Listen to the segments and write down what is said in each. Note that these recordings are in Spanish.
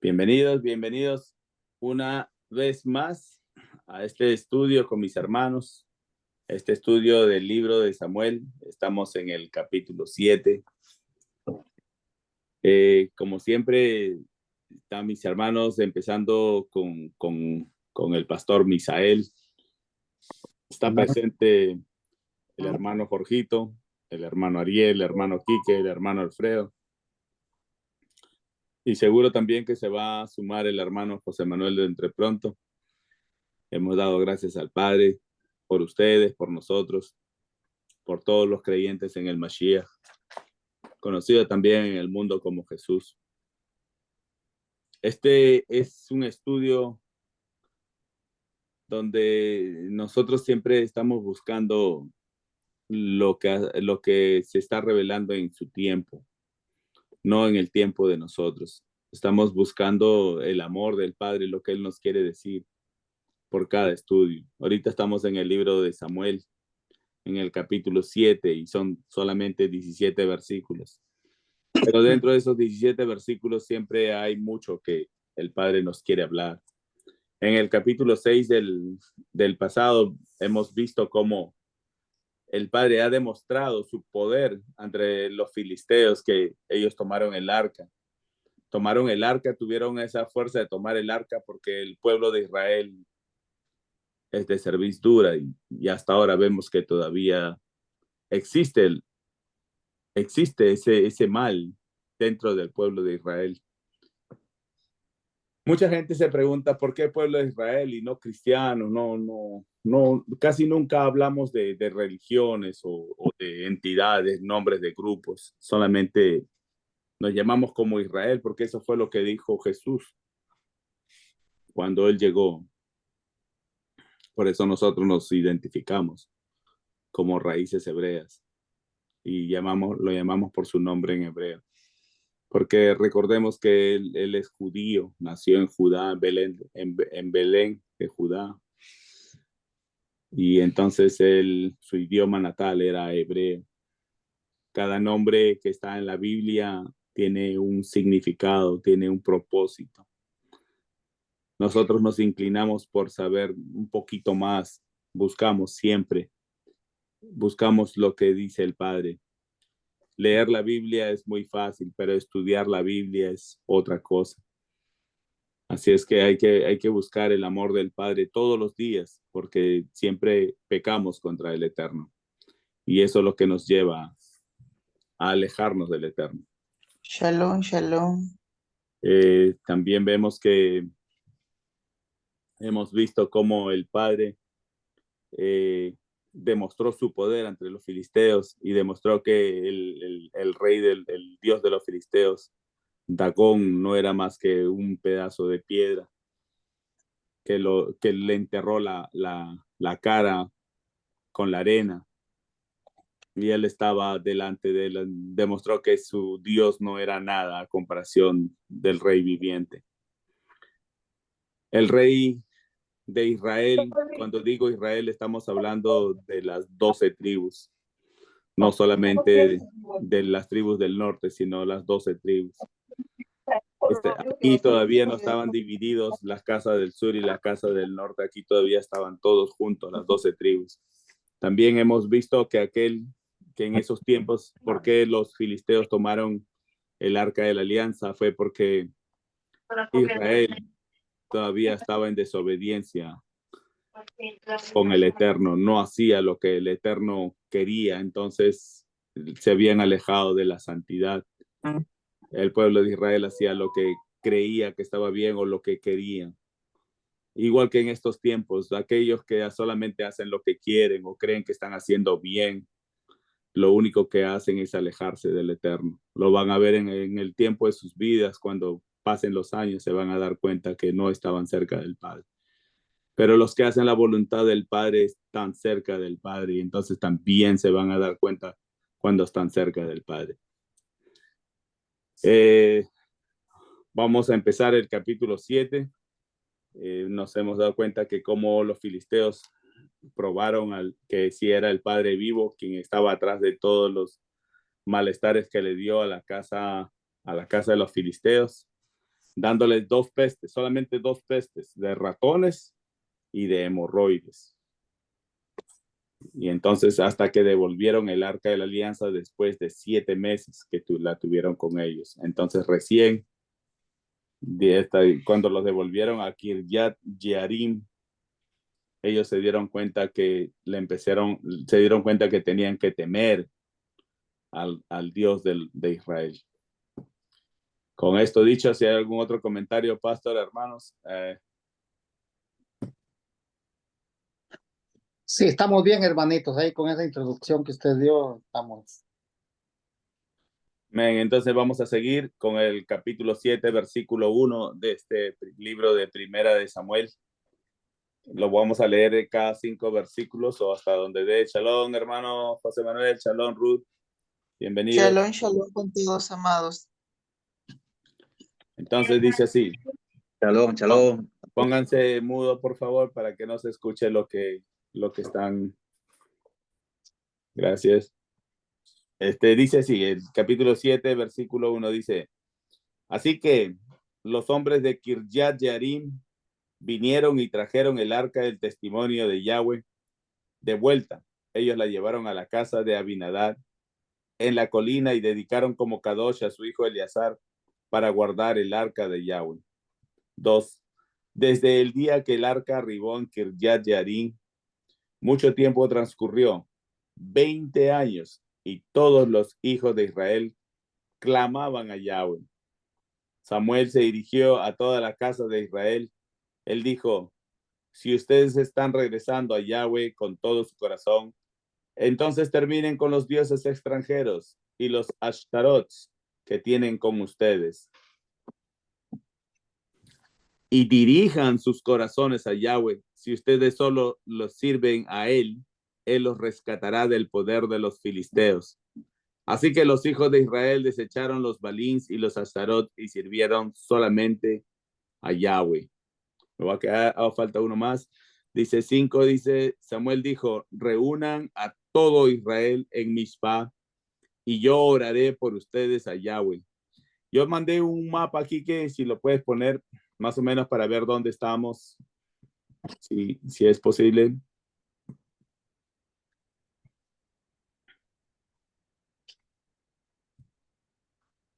Bienvenidos, bienvenidos una vez más a este estudio con mis hermanos, este estudio del libro de Samuel. Estamos en el capítulo 7. Como siempre, están mis hermanos, empezando con el pastor Misael. Está presente el hermano Jorgito, el hermano Ariel, el hermano Quique, el hermano Alfredo. Y seguro también que se va a sumar el hermano José Manuel de Entrepronto. Hemos dado gracias al Padre por ustedes, por nosotros, por todos los creyentes en el Mashiach, conocido también en el mundo como Jesús. Este es un estudio donde nosotros siempre estamos buscando lo que se está revelando en su tiempo, no en el tiempo de nosotros. Estamos buscando el amor del Padre, lo que Él nos quiere decir por cada estudio. Ahorita estamos en el libro de Samuel, en el capítulo 7, y son solamente 17 versículos. Pero dentro de esos 17 versículos siempre hay mucho que el Padre nos quiere hablar. En el capítulo 6 del pasado hemos visto cómo el Padre ha demostrado su poder entre los filisteos, que ellos tomaron el arca. Tomaron el arca, tuvieron esa fuerza de tomar el arca porque el pueblo de Israel es de cerviz dura, y hasta ahora vemos que todavía existe, existe ese mal dentro del pueblo de Israel. Mucha gente se pregunta por qué pueblo de Israel y no cristianos. No, casi nunca hablamos de religiones o de entidades, nombres de grupos. Solamente nos llamamos como Israel porque eso fue lo que dijo Jesús cuando Él llegó. Por eso nosotros nos identificamos como raíces hebreas y lo llamamos por su nombre en hebreo. Porque recordemos que él es judío, nació en Judá, en Belén de Judá, y entonces su idioma natal era hebreo. Cada nombre que está en la Biblia tiene un significado, tiene un propósito. Nosotros nos inclinamos por saber un poquito más, buscamos lo que dice el Padre. Leer la Biblia es muy fácil, pero estudiar la Biblia es otra cosa. Así es que hay que buscar el amor del Padre todos los días, porque siempre pecamos contra el Eterno. Y eso es lo que nos lleva a alejarnos del Eterno. Shalom, shalom. También vemos que hemos visto cómo el Padre demostró su poder entre los filisteos y demostró que el rey el Dios de los filisteos, Dagón, no era más que un pedazo de piedra que le enterró la cara con la arena, y él estaba delante de él. Demostró que su Dios no era nada a comparación del rey viviente. El rey de Israel, cuando digo Israel, estamos hablando de las 12 tribus, no solamente de las tribus del norte, sino las 12 tribus. Aquí todavía no estaban divididos las casas del sur y la casa del norte, aquí todavía estaban todos juntos, las 12 tribus. También hemos visto que en esos tiempos, ¿por qué los filisteos tomaron el arca de la alianza? Fue porque Israel todavía estaba en desobediencia con el Eterno, no hacía lo que el Eterno quería, entonces se habían alejado de la santidad. El pueblo de Israel hacía lo que creía que estaba bien o lo que quería. Igual que en estos tiempos, aquellos que solamente hacen lo que quieren o creen que están haciendo bien, lo único que hacen es alejarse del Eterno. Lo van a ver en el tiempo de sus vidas. Cuando pasen los años se van a dar cuenta que no estaban cerca del Padre. Pero los que hacen la voluntad del Padre están cerca del Padre, y entonces también se van a dar cuenta cuando están cerca del Padre. Vamos a empezar el capítulo 7. Nos hemos dado cuenta que como los filisteos probaron que sí era el Padre vivo quien estaba atrás de todos los malestares que le dio a la casa de los filisteos. dándoles 2 pestes, solamente 2 pestes, de ratones y de hemorroides. Y entonces hasta que devolvieron el arca de la alianza después de 7 meses que la tuvieron con ellos. Entonces recién, cuando los devolvieron a Kirjat Jearim, ellos se dieron cuenta que tenían que temer al Dios de Israel. Con esto dicho, si hay algún otro comentario, pastor, hermanos. Sí, estamos bien, hermanitos, ahí con esa introducción que usted dio, estamos. Entonces vamos a seguir con el capítulo 7, versículo 1 de este libro de Primera de Samuel. Lo vamos a leer cada 5 versículos o hasta donde dé. Shalom, hermano José Manuel, shalom, Ruth, bienvenidos. Shalom, shalom con todos, amados. Entonces dice así. Shalom, shalom. Pónganse mudo, por favor, para que no se escuche lo que están. Gracias. Dice así, el capítulo 7, versículo 1 dice, así que los hombres de Kirjat Jearim vinieron y trajeron el arca del testimonio de Yahweh de vuelta. Ellos la llevaron a la casa de Abinadab en la colina y dedicaron como Kadosh a su hijo Eleazar para guardar el arca de Yahweh. 2. Desde el día que el arca arribó en Kirjat Jearim, mucho tiempo transcurrió, 20 años, y todos los hijos de Israel clamaban a Yahweh. Samuel se dirigió a toda la casa de Israel. Él dijo, si ustedes están regresando a Yahweh con todo su corazón, entonces terminen con los dioses extranjeros y los ashtarots que tienen con ustedes. Y dirijan sus corazones a Yahweh. Si ustedes solo los sirven a Él, Él los rescatará del poder de los filisteos. Así que los hijos de Israel desecharon los balins y los astarot y sirvieron solamente a Yahweh. Me va a quedar, falta uno más. Dice 5, dice, Samuel dijo, reúnan a todo Israel en Mizpah y yo oraré por ustedes a Yahweh. Yo mandé un mapa aquí que si lo puedes poner más o menos para ver dónde estamos, si es posible.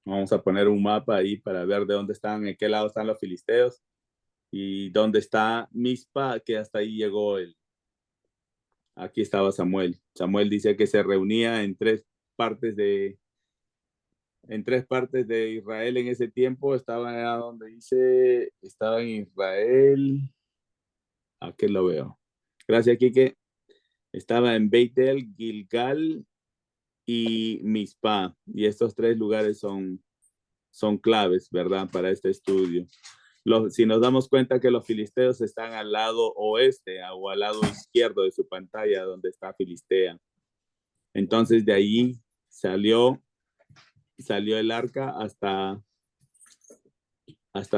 Vamos a poner un mapa ahí para ver de dónde están, en qué lado están los filisteos y dónde está Mizpah, que hasta ahí llegó aquí estaba Samuel. Samuel dice que se reunía en tres partes de Israel en ese tiempo. Estaba donde dice, estaba en Israel. Aquí lo veo. Gracias, Quique. Estaba en Beitel, Gilgal y Mizpah. Y estos 3 lugares son claves, ¿verdad? Para este estudio. Si nos damos cuenta que los filisteos están al lado oeste o al lado izquierdo de su pantalla, donde está Filistea. Entonces de ahí salió el arca hasta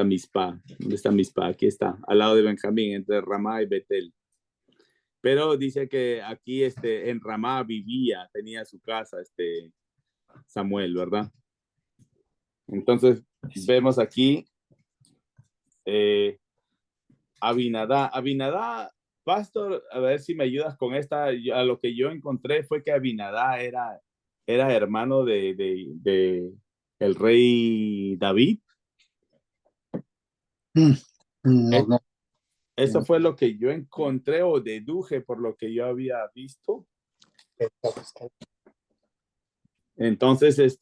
Mizpah. ¿Dónde está Mizpah? Aquí está, al lado de Benjamín, entre Ramá y Betel. Pero dice que aquí en Ramá tenía su casa Samuel, ¿verdad? Entonces vemos aquí Abinadá, pastor, a ver si me ayudas con esta. A lo que yo encontré fue que Abinadá era hermano de el rey David. No. Eso fue lo que yo encontré o deduje por lo que yo había visto. Entonces,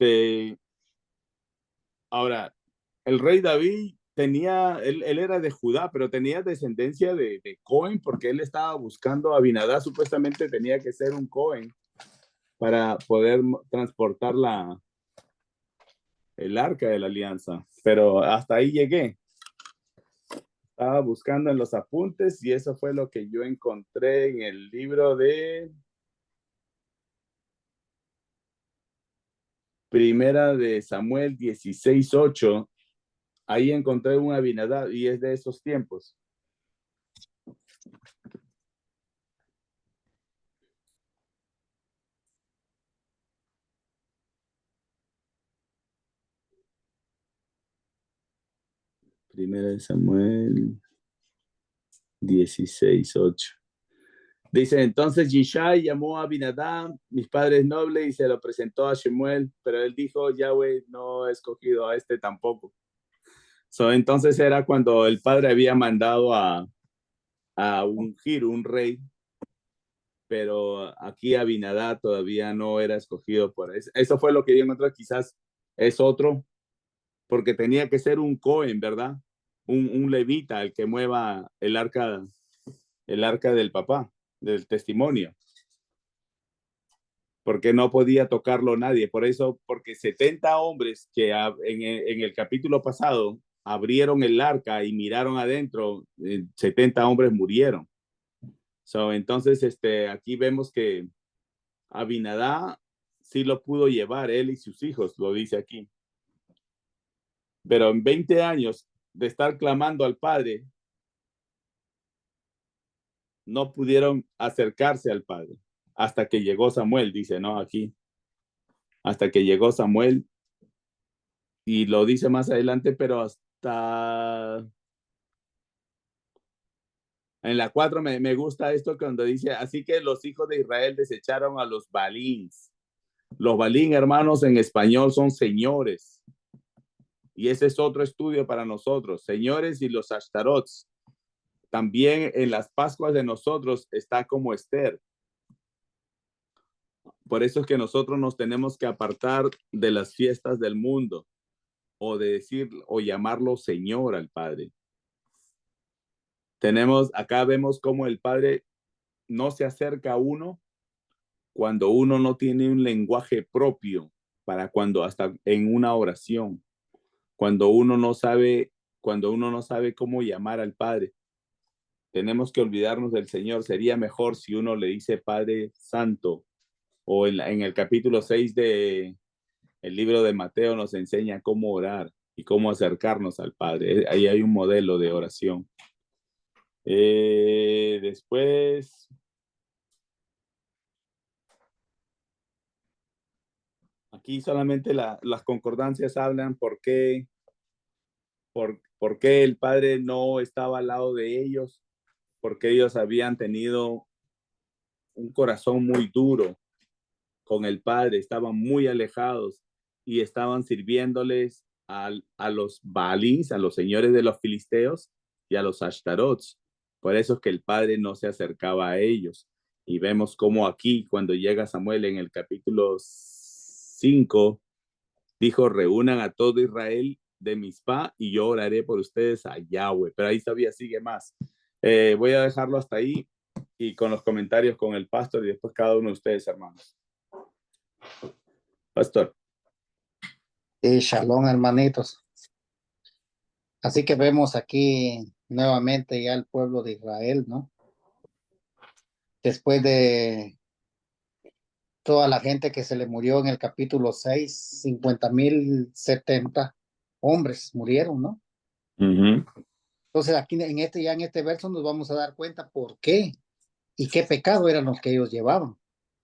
ahora, el rey David él era de Judá, pero tenía descendencia de Cohen, porque él estaba buscando a Abinadá, supuestamente tenía que ser un Cohen para poder transportar el arca de la alianza, pero hasta ahí llegué. Estaba buscando en los apuntes y eso fue lo que yo encontré en el libro de Primera de Samuel 16:8. Ahí encontré un Abinadab y es de esos tiempos. Primera de Samuel 16:8. Dice, entonces Yishai llamó a Abinadab, mis padres nobles, y se lo presentó a Shemuel, pero él dijo, Yahweh no ha escogido a este tampoco. Entonces era cuando el padre había mandado a ungir un rey, pero aquí Abinadab todavía no era escogido por eso. Eso fue lo que yo encontré, quizás es otro, porque tenía que ser un Cohen, ¿verdad? Un levita, el que mueva el arca del papá, del testimonio, porque no podía tocarlo nadie. Por eso, porque 70 hombres que en el capítulo pasado abrieron el arca y miraron adentro, 70 hombres murieron. Entonces, aquí vemos que Abinadab sí lo pudo llevar, él y sus hijos, lo dice aquí. Pero en 20 años de estar clamando al Padre, no pudieron acercarse al Padre hasta que llegó Samuel, dice, ¿no? Aquí, hasta que llegó Samuel, y lo dice más adelante, pero hasta en la 4 me gusta esto cuando dice, así que los hijos de Israel desecharon a los balíns. Los balín, hermanos, en español son señores. Y ese es otro estudio para nosotros, señores y los ashtarots. También en las Pascuas de nosotros está como Esther. Por eso es que nosotros nos tenemos que apartar de las fiestas del mundo o de decir o llamarlo Señor al Padre. Acá vemos cómo el Padre no se acerca a uno cuando uno no tiene un lenguaje propio para cuando hasta en una oración, cuando uno no sabe cómo llamar al Padre. Tenemos que olvidarnos del Señor. Sería mejor si uno le dice Padre Santo, o en el capítulo 6 de el libro de Mateo nos enseña cómo orar y cómo acercarnos al Padre. Ahí hay un modelo de oración. Después, aquí solamente las concordancias hablan por qué el Padre no estaba al lado de ellos, porque ellos habían tenido un corazón muy duro con el Padre, estaban muy alejados y estaban sirviéndoles a los Baalins, a los señores de los filisteos y a los Ashtarots. Por eso es que el Padre no se acercaba a ellos. Y vemos cómo aquí, cuando llega Samuel en el capítulo 5, dijo, reúnan a todo Israel de Mizpah y yo oraré por ustedes a Yahweh. Pero ahí todavía sigue más. Voy a dejarlo hasta ahí y con los comentarios con el pastor y después cada uno de ustedes, hermanos. Pastor. Shalom, hermanitos. Así que vemos aquí nuevamente ya el pueblo de Israel, ¿no? Después de toda la gente que se le murió en el capítulo 6, 50,070 hombres murieron, ¿no? Entonces aquí en este verso nos vamos a dar cuenta por qué y qué pecado eran los que ellos llevaban.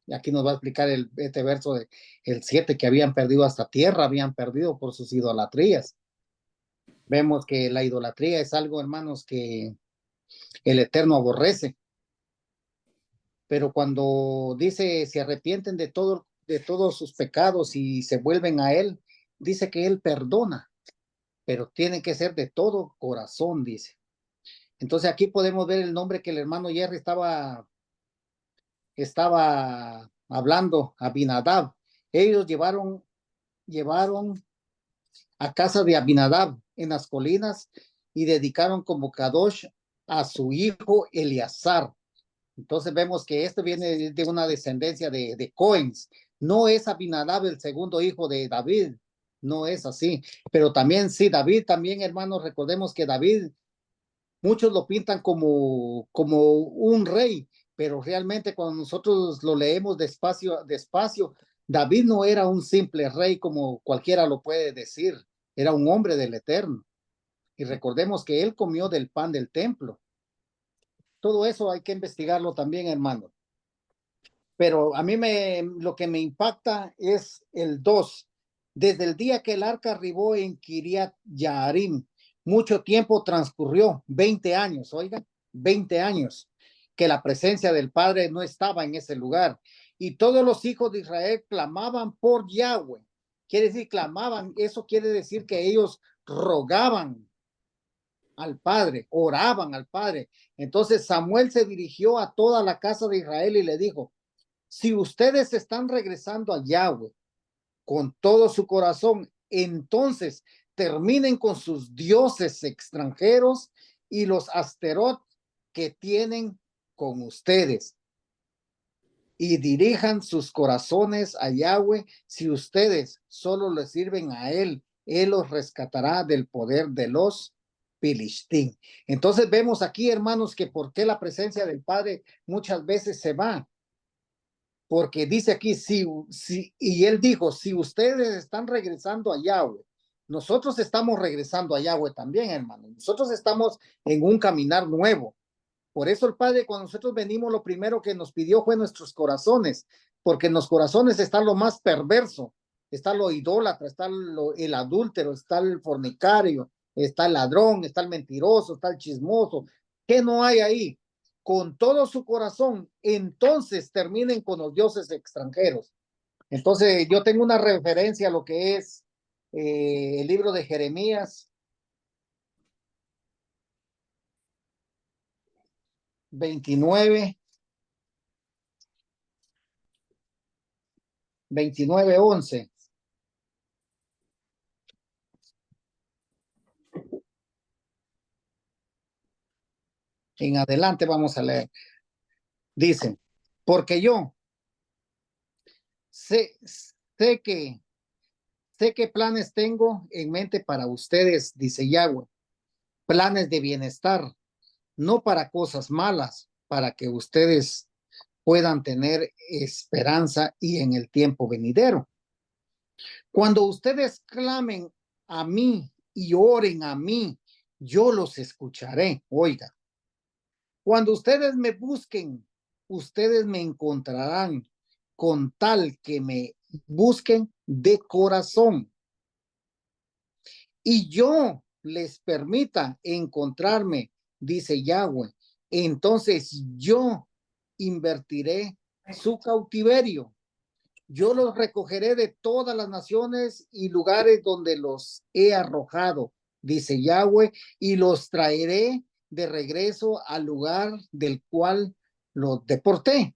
Y aquí nos va a explicar este verso el 7, que habían perdido hasta tierra, habían perdido por sus idolatrías. Vemos que la idolatría es algo, hermanos, que el Eterno aborrece. Pero cuando dice se arrepienten de todos sus pecados y se vuelven a Él, dice que Él perdona, pero tiene que ser de todo corazón, dice. Entonces aquí podemos ver el nombre que el hermano Jerry estaba hablando, Abinadab. Ellos llevaron a casa de Abinadab en las colinas y dedicaron como Kadosh a su hijo Eleazar. Entonces vemos que esto viene de una descendencia de Cohens. No es Abinadab el segundo hijo de David, no es así. Pero también sí, David también, hermanos, recordemos que David, muchos lo pintan como un rey, pero realmente cuando nosotros lo leemos despacio, David no era un simple rey como cualquiera lo puede decir, era un hombre del Eterno. Y recordemos que él comió del pan del templo. Todo eso hay que investigarlo también, hermano. Pero a mí lo que me impacta es el 2. Desde el día que el arca arribó en Kiriat Yaharim, mucho tiempo transcurrió, 20 años, oiga, 20 años, que la presencia del Padre no estaba en ese lugar. Y todos los hijos de Israel clamaban por Yahweh. Quiere decir, clamaban, eso quiere decir que ellos rogaban al Padre, oraban al Padre. Entonces Samuel se dirigió a toda la casa de Israel y le dijo, si ustedes están regresando a Yahweh con todo su corazón, entonces terminen con sus dioses extranjeros y los Asterot que tienen con ustedes y dirijan sus corazones a Yahweh. Si ustedes solo le sirven a él, él los rescatará del poder de los Filistín. Entonces vemos aquí, hermanos, que por qué la presencia del Padre muchas veces se va. Porque dice aquí, y él dijo, si ustedes están regresando a Yahweh, nosotros estamos regresando a Yahweh también, hermanos. Nosotros estamos en un caminar nuevo. Por eso el Padre, cuando nosotros venimos, lo primero que nos pidió fue nuestros corazones, porque en los corazones está lo más perverso, está lo idólatra, está el adúltero, está el fornicario, está el ladrón, está el mentiroso, está el chismoso. ¿Qué no hay ahí? Con todo su corazón, entonces terminen con los dioses extranjeros. Entonces yo tengo una referencia a lo que es el libro de Jeremías 29:11. En adelante vamos a leer. Dice, porque yo sé qué planes tengo en mente para ustedes, dice Yahweh, planes de bienestar, no para cosas malas, para que ustedes puedan tener esperanza y en el tiempo venidero. Cuando ustedes clamen a mí y oren a mí, yo los escucharé. Oiga, cuando ustedes me busquen, ustedes me encontrarán con tal que me busquen de corazón. Y yo les permita encontrarme, dice Yahweh, entonces yo invertiré su cautiverio. Yo los recogeré de todas las naciones y lugares donde los he arrojado, dice Yahweh, y los traeré de regreso al lugar del cual los deporté.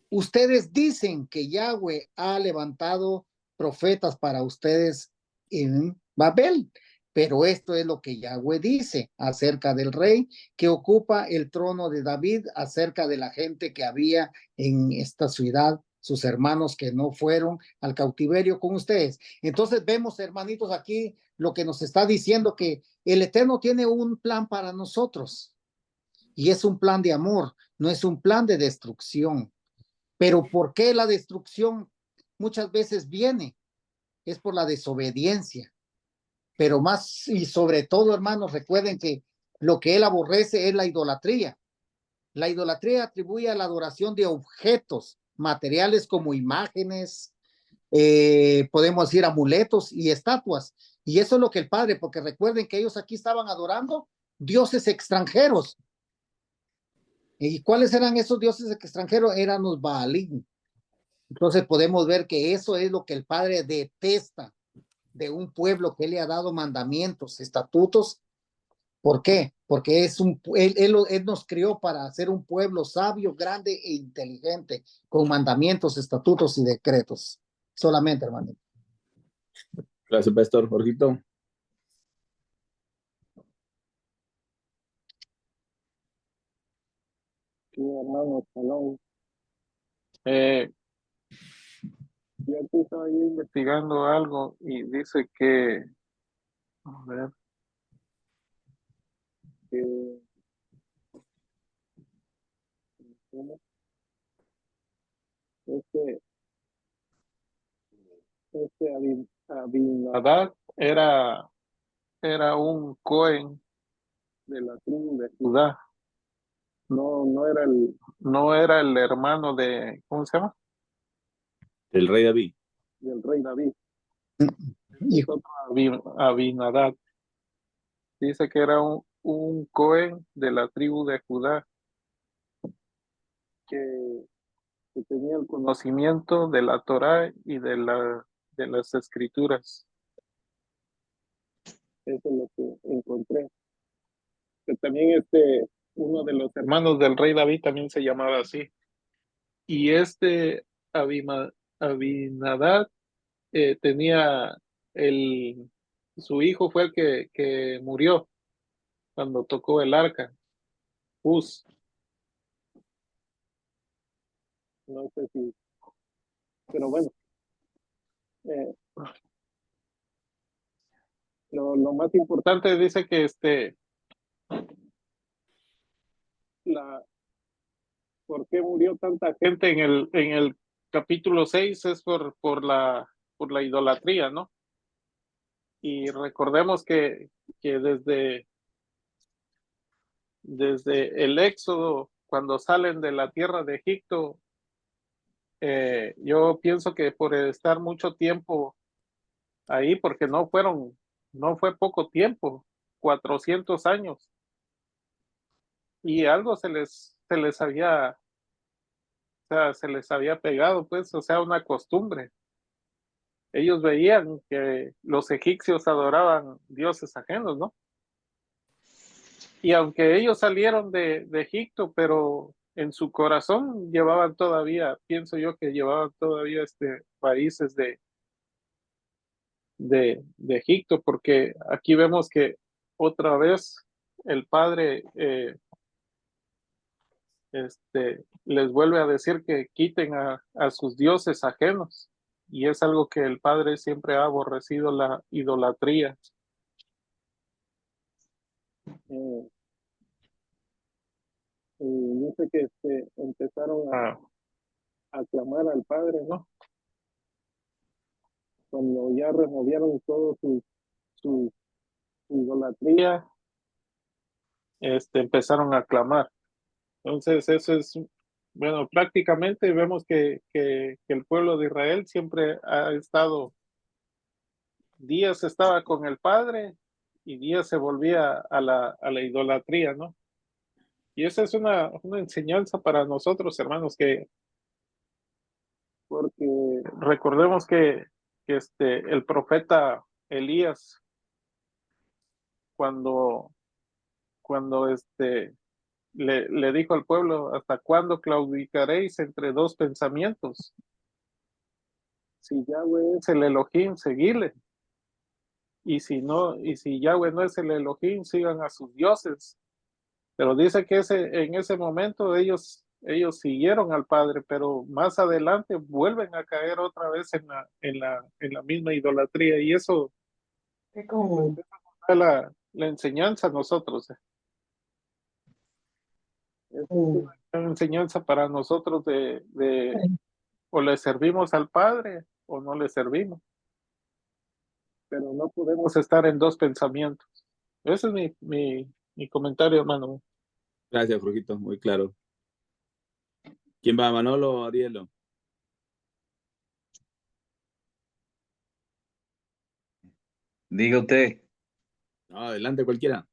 Ustedes dicen que Yahweh ha levantado profetas para ustedes en Babel, pero esto es lo que Yahweh dice acerca del rey que ocupa el trono de David, acerca de la gente que había en esta ciudad, sus hermanos que no fueron al cautiverio con ustedes. Entonces vemos, hermanitos, aquí lo que nos está diciendo, que el Eterno tiene un plan para nosotros y es un plan de amor, no es un plan de destrucción. Pero ¿por qué la destrucción muchas veces viene? Es por la desobediencia. Pero más y sobre todo, hermanos, recuerden que lo que él aborrece es la idolatría. La idolatría atribuye a la adoración de objetos materiales como imágenes, podemos decir amuletos y estatuas. Y eso es lo que el Padre, porque recuerden que ellos aquí estaban adorando dioses extranjeros. ¿Y cuáles eran esos dioses extranjeros? Eran los Baalín. Entonces podemos ver que eso es lo que el Padre detesta de un pueblo que le ha dado mandamientos, estatutos. ¿Por qué? Porque él nos crió para ser un pueblo sabio, grande e inteligente, con mandamientos, estatutos y decretos. Solamente, hermano. Gracias, Pastor Jorgito. Sí, hermano, salón. Yo aquí estaba investigando algo y dice que, a ver, que ¿cómo? este, Abinadab era un Cohen de la tribu de Judá. No era el hermano de, ¿cómo se llama? El rey David. Del rey David. Hijo. Abinadab. dice que era un Cohen de la tribu de Judá, que tenía el conocimiento de la Torá y de las escrituras. Eso es lo que encontré. Que también uno de los hermanos del rey David también se llamaba así. Y Abinadab tenía su hijo fue el que murió cuando tocó el arca, Uz. No sé si, pero bueno, eh, lo más importante dice que ¿por qué murió tanta gente en el capítulo 6? Es por la idolatría, ¿no? Y recordemos que desde el Éxodo, cuando salen de la tierra de Egipto, yo pienso que por estar mucho tiempo ahí, porque no fue poco tiempo, 400 años, y algo se les había pegado, pues, o sea, una costumbre. Ellos veían que los egipcios adoraban dioses ajenos, ¿no? Y aunque ellos salieron de Egipto, pero en su corazón llevaban todavía, pienso yo que llevaban todavía raíces de Egipto, porque aquí vemos que otra vez el padre les vuelve a decir que quiten a sus dioses ajenos, y es algo que el padre siempre ha aborrecido, la idolatría. Y dice que empezaron a clamar al padre, ¿no? Cuando ya removieron todo su idolatría, empezaron a clamar. Entonces, eso es, bueno, prácticamente vemos que el pueblo de Israel siempre ha estado, días estaba con el Padre y días se volvía a la idolatría, ¿no? Y esa es una enseñanza para nosotros, hermanos, porque recordemos que el profeta Elías, cuando le dijo al pueblo: ¿hasta cuándo claudicaréis entre dos pensamientos? Si Yahweh es el Elohim, seguidle. Y si Yahweh no es el Elohim, sigan a sus dioses. Pero dice que en ese momento ellos siguieron al Padre, pero más adelante vuelven a caer otra vez en la misma idolatría. Y eso es como la enseñanza a nosotros. Es una enseñanza para nosotros de o le servimos al Padre o no le servimos. Pero no podemos estar en dos pensamientos. Ese es mi comentario, hermano. Gracias, Brujito, muy claro. ¿Quién va, Manolo o Arielo? Diga usted. No, adelante cualquiera.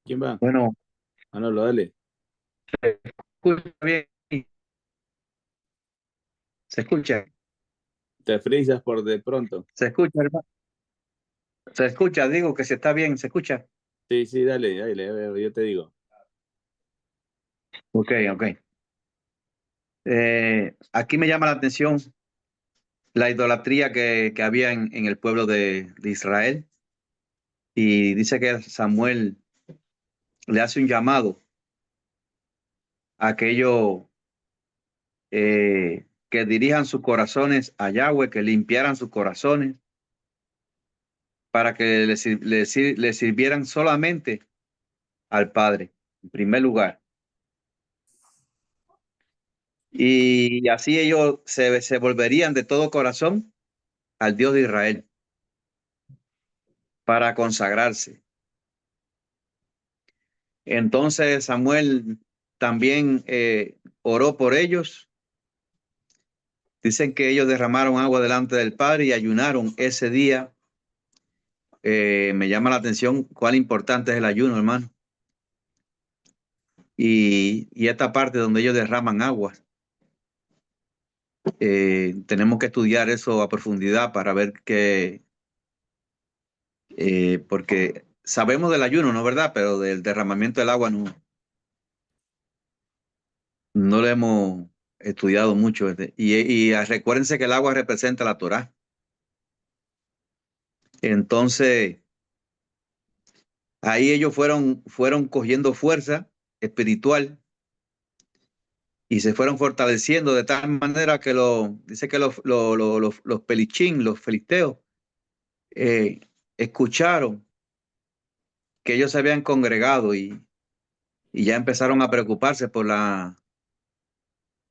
¿Quién va? Bueno, Manolo, dale. se escucha bien. Se escucha. Te frisas por de pronto. Se escucha, hermano. Se escucha, digo que se está bien, se escucha. Sí, sí, dale, dale, yo te digo. Ok. Aquí me llama la atención la idolatría que había en el pueblo de Israel. Y dice que Samuel le hace un llamado a aquellos que dirijan sus corazones a Yahweh, que limpiaran sus corazones para que le sirvieran solamente al Padre, en primer lugar. Y así ellos se volverían de todo corazón al Dios de Israel para consagrarse. Entonces Samuel también oró por ellos. Dicen que ellos derramaron agua delante del Padre y ayunaron ese día me llama la atención cuán importante es el ayuno, hermano. Y esta parte donde ellos derraman agua. Tenemos que estudiar eso a profundidad para ver qué, porque sabemos del ayuno, ¿no es verdad? Pero del derramamiento del agua no lo hemos estudiado mucho. Y recuérdense que el agua representa la Torá. Entonces, ahí ellos fueron cogiendo fuerza espiritual y se fueron fortaleciendo de tal manera que dice que los pelichín, los filisteos, escucharon que ellos se habían congregado y ya empezaron a preocuparse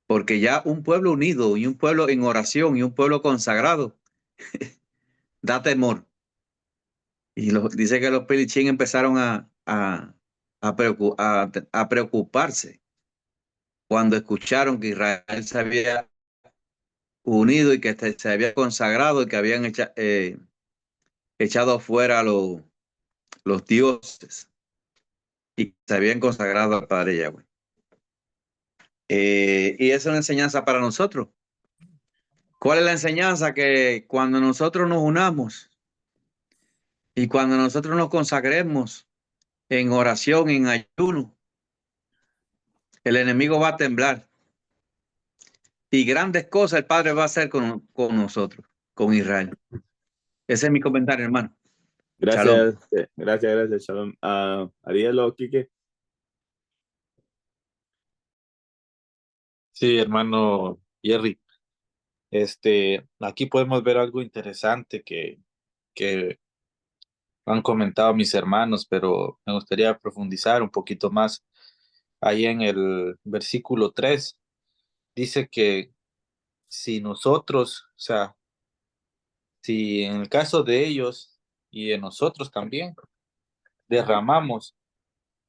porque ya un pueblo unido y un pueblo en oración y un pueblo consagrado da temor. Y dice que los pelichín empezaron a preocuparse cuando escucharon que Israel se había unido y que se había consagrado y que habían echado afuera a los dioses y se habían consagrado al Padre Yahweh. Y esa es una enseñanza para nosotros. ¿Cuál es la enseñanza? Que cuando nosotros nos unamos y cuando nosotros nos consagremos en oración, en ayuno, el enemigo va a temblar. Y grandes cosas el Padre va a hacer con nosotros, con Israel. Ese es mi comentario, hermano. Shalom. Gracias, Shalom. Ariel o Quique. Sí, hermano Jerry. Aquí podemos ver algo interesante que han comentado mis hermanos, pero me gustaría profundizar un poquito más. Ahí en el versículo 3 dice que si nosotros, o sea, si en el caso de ellos y de nosotros también, derramamos,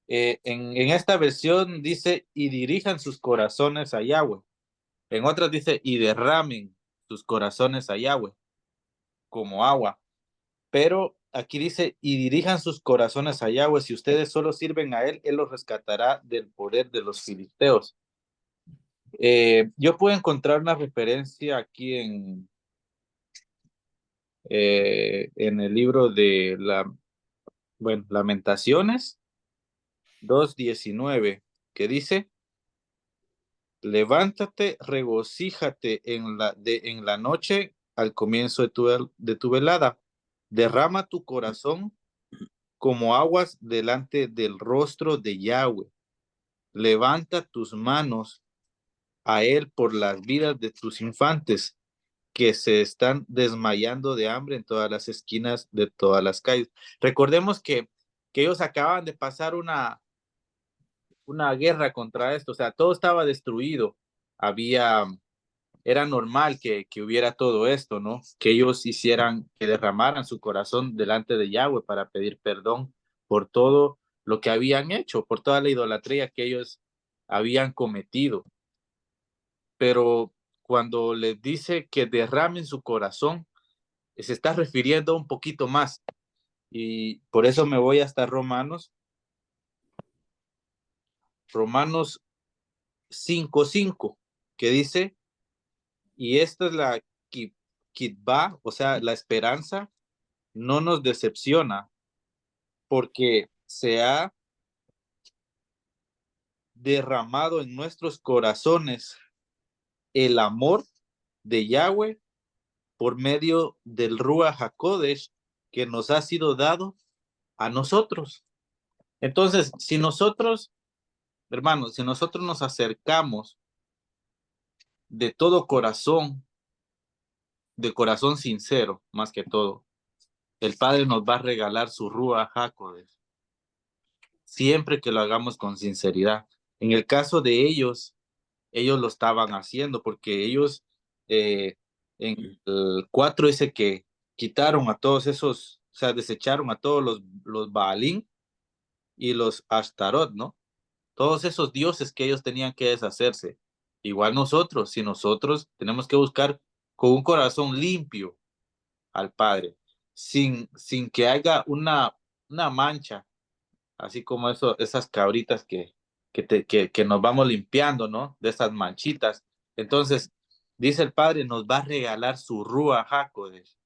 en esta versión dice, y dirijan sus corazones a Yahweh. En otras dice, y derramen sus corazones a Yahweh, como agua. Pero aquí dice, y dirijan sus corazones a Yahweh, si ustedes solo sirven a Él, Él los rescatará del poder de los filisteos. Yo puedo encontrar una referencia aquí en el libro de Lamentaciones 2:19, que dice, levántate, regocíjate en la noche al comienzo de tu velada, derrama tu corazón como aguas delante del rostro de Yahweh. Levanta tus manos a Él por las vidas de tus infantes que se están desmayando de hambre en todas las esquinas de todas las calles. Recordemos que ellos acaban de pasar una guerra contra esto, o sea, todo estaba destruido. Era normal que hubiera todo esto, ¿no? Que ellos que derramaran su corazón delante de Yahweh para pedir perdón por todo lo que habían hecho, por toda la idolatría que ellos habían cometido. Pero cuando les dice que derramen su corazón, se está refiriendo un poquito más. Y por eso me voy hasta Romanos 5:5, que dice, y esta es la kitba, o sea, la esperanza, no nos decepciona, porque se ha derramado en nuestros corazones el amor de Yahweh por medio del Ruach HaKodesh que nos ha sido dado a nosotros. Entonces, si nosotros, hermanos, si nosotros nos acercamos de todo corazón, de corazón sincero, más que todo, el Padre nos va a regalar su Ruach HaKodesh, siempre que lo hagamos con sinceridad. En el caso de ellos lo estaban haciendo porque ellos en el 4 dice que quitaron a todos esos, o sea, desecharon a todos los Baalín y los Ashtarot, ¿no? Todos esos dioses que ellos tenían que deshacerse. Igual nosotros, si nosotros tenemos que buscar con un corazón limpio al Padre. sin que haya una mancha, así como esas cabritas que nos vamos limpiando, ¿no? De esas manchitas. Entonces, dice el Padre, nos va a regalar su Ruach HaKodesh,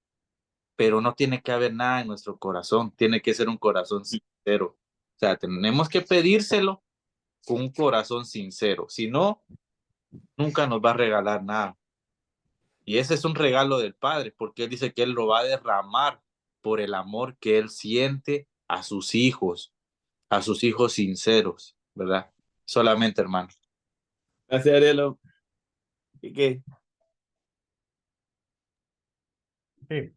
pero no tiene que haber nada en nuestro corazón, tiene que ser un corazón sincero. O sea, tenemos que pedírselo con un corazón sincero, si no, nunca nos va a regalar nada. Y ese es un regalo del Padre, porque Él dice que Él lo va a derramar por el amor que Él siente a sus hijos sinceros, ¿verdad? Solamente, hermano. Gracias, Arielo. ¿Y qué? Sí.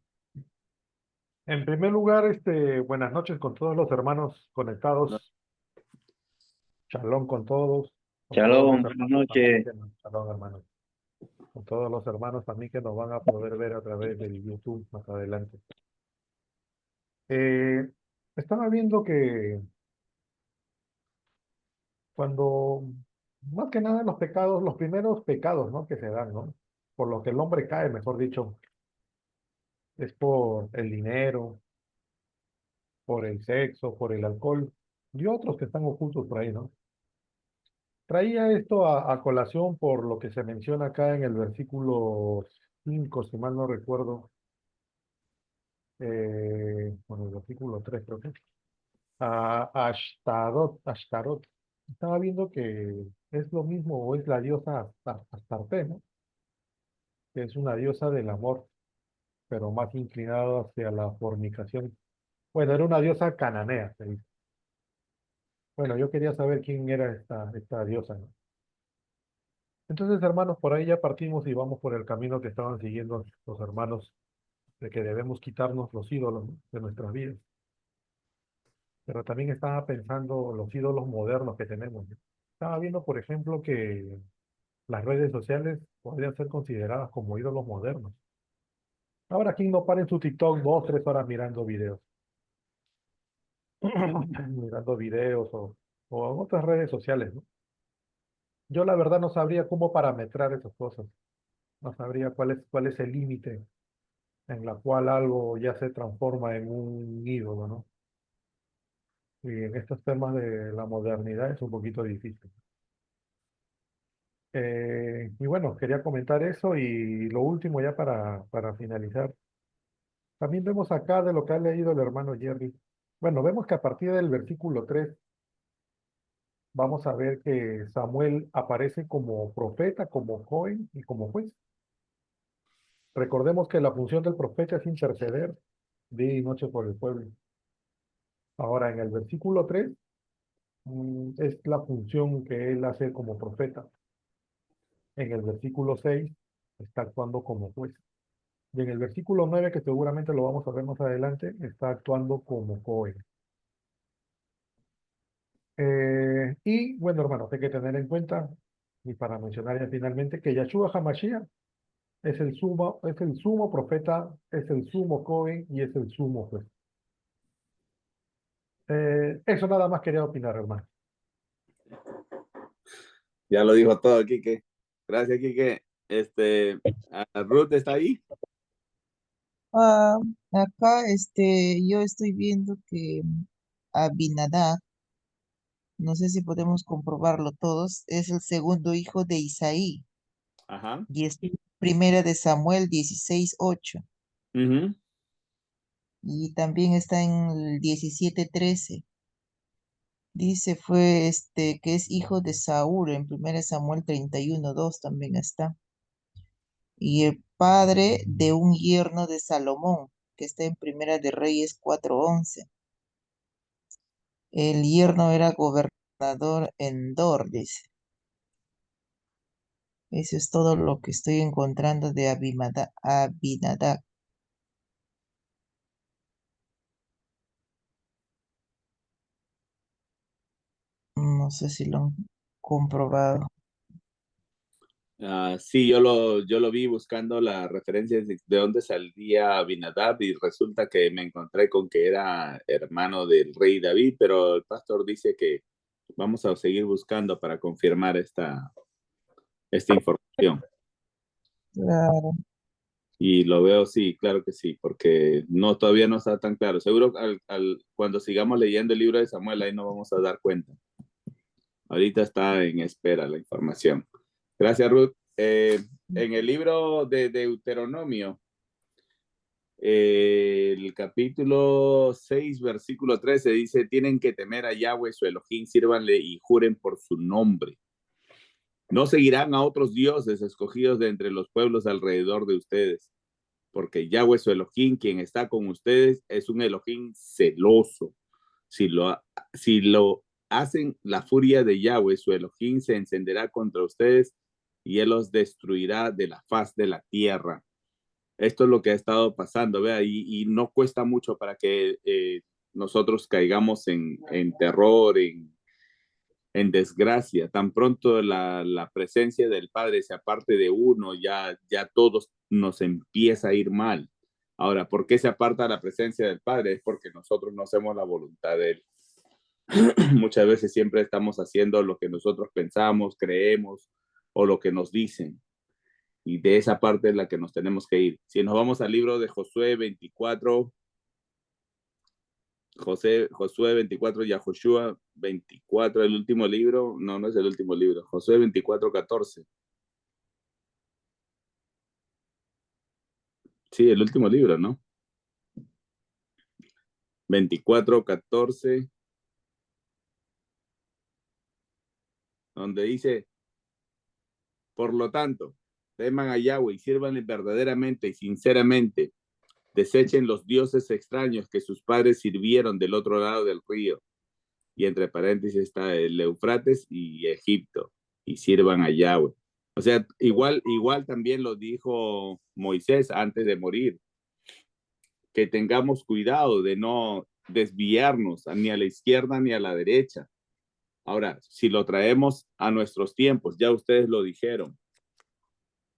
En primer lugar, buenas noches con todos los hermanos conectados. Shalom con todos. Con todos Shalom, los buenas hermanos también noches. Shalom, hermanos. Con todos los hermanos también que nos van a poder ver a través del YouTube más adelante. Estaba viendo que cuando, más que nada los pecados, los primeros pecados, ¿no? Que se dan, ¿no? Por lo que el hombre cae, mejor dicho, es por el dinero, por el sexo, por el alcohol y otros que están ocultos por ahí, ¿no? Traía esto a colación por lo que se menciona acá en el versículo 5, si mal no recuerdo. Bueno, el versículo 3 creo que. A Ashtarot. Estaba viendo que es lo mismo o es la diosa Astarte, ¿no? Que es una diosa del amor, pero más inclinada hacia la fornicación. Bueno, era una diosa cananea, se dice. Bueno, yo quería saber quién era esta diosa, ¿no? Entonces, hermanos, por ahí ya partimos y vamos por el camino que estaban siguiendo los hermanos, de que debemos quitarnos los ídolos, ¿no? De nuestras vidas. Pero también estaba pensando los ídolos modernos que tenemos, ¿no? Estaba viendo, por ejemplo, que las redes sociales podrían ser consideradas como ídolos modernos. Ahora, ¿quién no para en su TikTok 2, 3 horas mirando videos? Mirando videos o en otras redes sociales, ¿no? Yo la verdad no sabría cómo parametrar esas cosas. No sabría cuál es el límite en la cual algo ya se transforma en un ídolo, ¿no? Y en estos temas de la modernidad es un poquito difícil. Y bueno, quería comentar eso y lo último ya para finalizar. También vemos acá de lo que ha leído el hermano Jerry. Bueno, vemos que a partir del versículo 3 vamos a ver que Samuel aparece como profeta, como joven y como juez. Recordemos que la función del profeta es interceder día y noche por el pueblo. Ahora, en el versículo 3 es la función que él hace como profeta. En el versículo 6 está actuando como juez. Y en el versículo 9, que seguramente lo vamos a ver más adelante, está actuando como joven. Y bueno, hermanos, hay que tener en cuenta, y para mencionar ya finalmente, que Yahshua HaMashiach es el sumo profeta, es el sumo joven y es el sumo juez. Eso nada más quería opinar, hermano. Ya lo dijo todo, Quique. Gracias, Quique. Ruth está ahí. Ah, acá yo estoy viendo que Abinadab, no sé si podemos comprobarlo todos, es el segundo hijo de Isaí Ajá. y es primera de Samuel 16:8 Ujú. y también está en el 17:13. Dice fue que es hijo de Saúl en primera de Samuel 31:2 también está. Y el padre de un yerno de Salomón, que está en Primera de Reyes 4:11. El yerno era gobernador en Dor, dice. Eso es todo lo que estoy encontrando de Abinadab. No sé si lo han comprobado. Sí, yo lo vi buscando las referencias de dónde salía Abinadab y resulta que me encontré con que era hermano del rey David, pero el pastor dice que vamos a seguir buscando para confirmar esta información. Claro. Y lo veo, sí, claro que sí, porque no, todavía no está tan claro. Seguro cuando sigamos leyendo el libro de Samuel, ahí nos vamos a dar cuenta. Ahorita está en espera la información. Gracias, Ruth. En el libro de Deuteronomio, el capítulo 6, versículo 13, dice, tienen que temer a Yahweh, su Elohim, sírvanle y juren por su nombre. No seguirán a otros dioses escogidos de entre los pueblos alrededor de ustedes, porque Yahweh, su Elohim, quien está con ustedes, es un Elohim celoso. Si lo hacen, la furia de Yahweh, su Elohim, se encenderá contra ustedes y él los destruirá de la faz de la tierra. Esto es lo que ha estado pasando, vea, y no cuesta mucho para que nosotros caigamos en terror, en desgracia. Tan pronto la presencia del Padre se aparte de uno, ya todos nos empieza a ir mal. Ahora, ¿por qué se aparta la presencia del Padre? Es porque nosotros no hacemos la voluntad de Él. Muchas veces siempre estamos haciendo lo que nosotros pensamos, creemos o lo que nos dicen. Y de esa parte es la que nos tenemos que ir. Si nos vamos al libro de Josué 24, Josué 24 y a Joshua 24, el último libro, no es el último libro, Josué 24, 14. Sí, el último libro, ¿no? 24, 14, donde dice, por lo tanto, teman a Yahweh y sírvanle verdaderamente y sinceramente, desechen los dioses extraños que sus padres sirvieron del otro lado del río. Y entre paréntesis está el Eufrates y Egipto, y sirvan a Yahweh. O sea, igual también lo dijo Moisés antes de morir, que tengamos cuidado de no desviarnos ni a la izquierda ni a la derecha. Ahora, si lo traemos a nuestros tiempos, ya ustedes lo dijeron,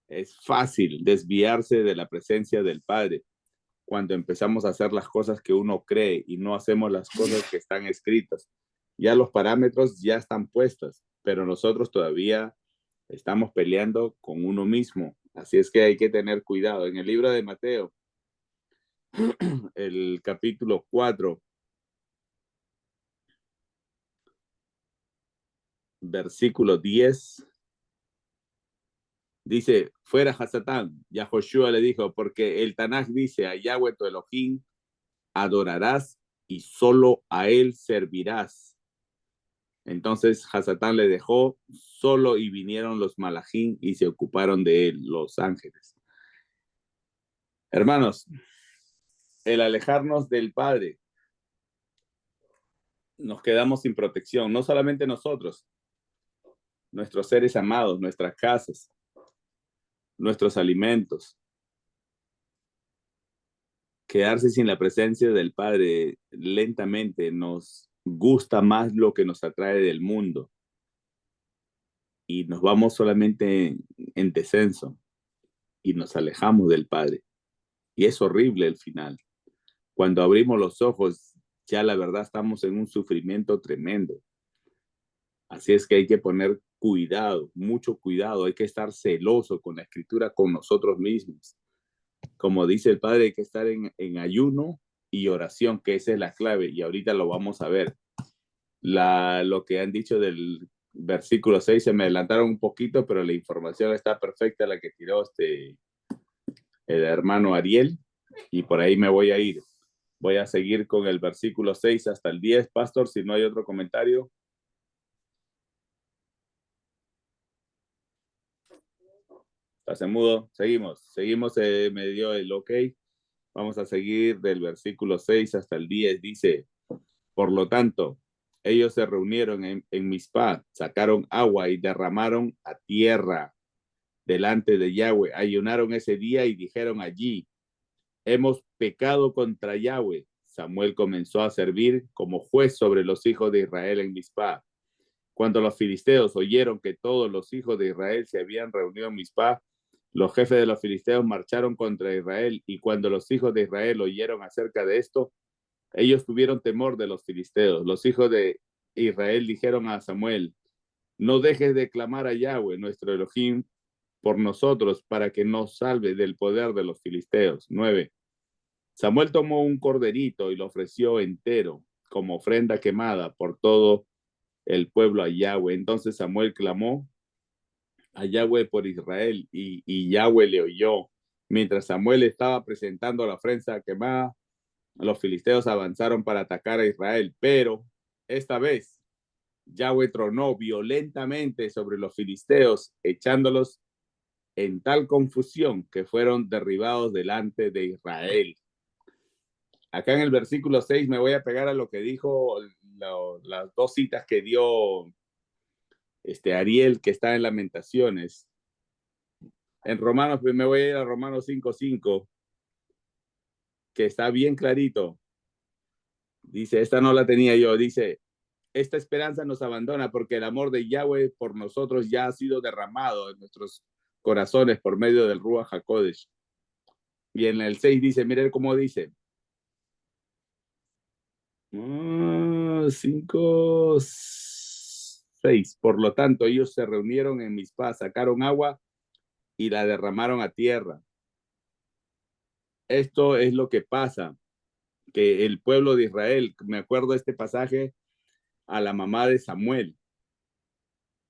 es fácil desviarse de la presencia del Padre cuando empezamos a hacer las cosas que uno cree y no hacemos las cosas que están escritas. Ya los parámetros ya están puestos, pero nosotros todavía estamos peleando con uno mismo. Así es que hay que tener cuidado. En el libro de Mateo, el capítulo 4, versículo 10, dice, fuera Hasatán. Y a Joshua le dijo, porque el Tanaj dice, a Yahweh tu Elohim adorarás y solo a él servirás. Entonces Hasatán le dejó solo y vinieron los malajín y se ocuparon de él, los ángeles. Hermanos, el alejarnos del Padre, nos quedamos sin protección, no solamente nosotros, nuestros seres amados, nuestras casas, nuestros alimentos. Quedarse sin la presencia del Padre lentamente nos gusta más lo que nos atrae del mundo y nos vamos solamente en descenso y nos alejamos del Padre. Y es horrible el final. Cuando abrimos los ojos, ya la verdad estamos en un sufrimiento tremendo. Así es que hay que poner cuidado, mucho cuidado. Hay que estar celoso con la escritura, con nosotros mismos. Como dice el Padre, hay que estar en ayuno y oración, que esa es la clave. Y ahorita lo vamos a ver. Lo que han dicho del versículo 6 se me adelantaron un poquito, pero la información está perfecta, la que tiró el hermano Ariel. Y por ahí me voy a ir. Voy a seguir con el versículo 6 hasta el 10, Pastor, si no hay otro comentario. Estás en mudo. Seguimos, me dio el ok. Vamos a seguir del versículo 6 hasta el 10. Dice, por lo tanto, ellos se reunieron en Mizpah, sacaron agua y derramaron a tierra delante de Yahweh. Ayunaron ese día y dijeron allí, hemos pecado contra Yahweh. Samuel comenzó a servir como juez sobre los hijos de Israel en Mizpah. Cuando los filisteos oyeron que todos los hijos de Israel se habían reunido en Mizpah, los jefes de los filisteos marcharon contra Israel, y cuando los hijos de Israel oyeron acerca de esto, ellos tuvieron temor de los filisteos. Los hijos de Israel dijeron a Samuel, no dejes de clamar a Yahweh, nuestro Elohim, por nosotros para que nos salve del poder de los filisteos. 9. Samuel tomó un corderito y lo ofreció entero como ofrenda quemada por todo el pueblo a Yahweh. Entonces Samuel clamó a Yahweh por Israel y Yahweh le oyó. Mientras Samuel estaba presentando la ofrenda quemada, los filisteos avanzaron para atacar a Israel, pero esta vez Yahweh tronó violentamente sobre los filisteos, echándolos en tal confusión que fueron derribados delante de Israel. Acá en el versículo 6 me voy a pegar a lo que dijo las dos citas que dio Ariel, que está en Lamentaciones. En Romanos, me voy a ir a Romanos 5:5, que está bien clarito. Dice, esta no la tenía yo, dice, esta esperanza nos abandona porque el amor de Yahweh por nosotros ya ha sido derramado en nuestros corazones por medio del Ruach HaKodesh. Y en el 6 dice, miren cómo dice. 5, 6. Por lo tanto, ellos se reunieron en Mizpah, sacaron agua y la derramaron a tierra. Esto es lo que pasa, que el pueblo de Israel, me acuerdo de este pasaje a la mamá de Samuel,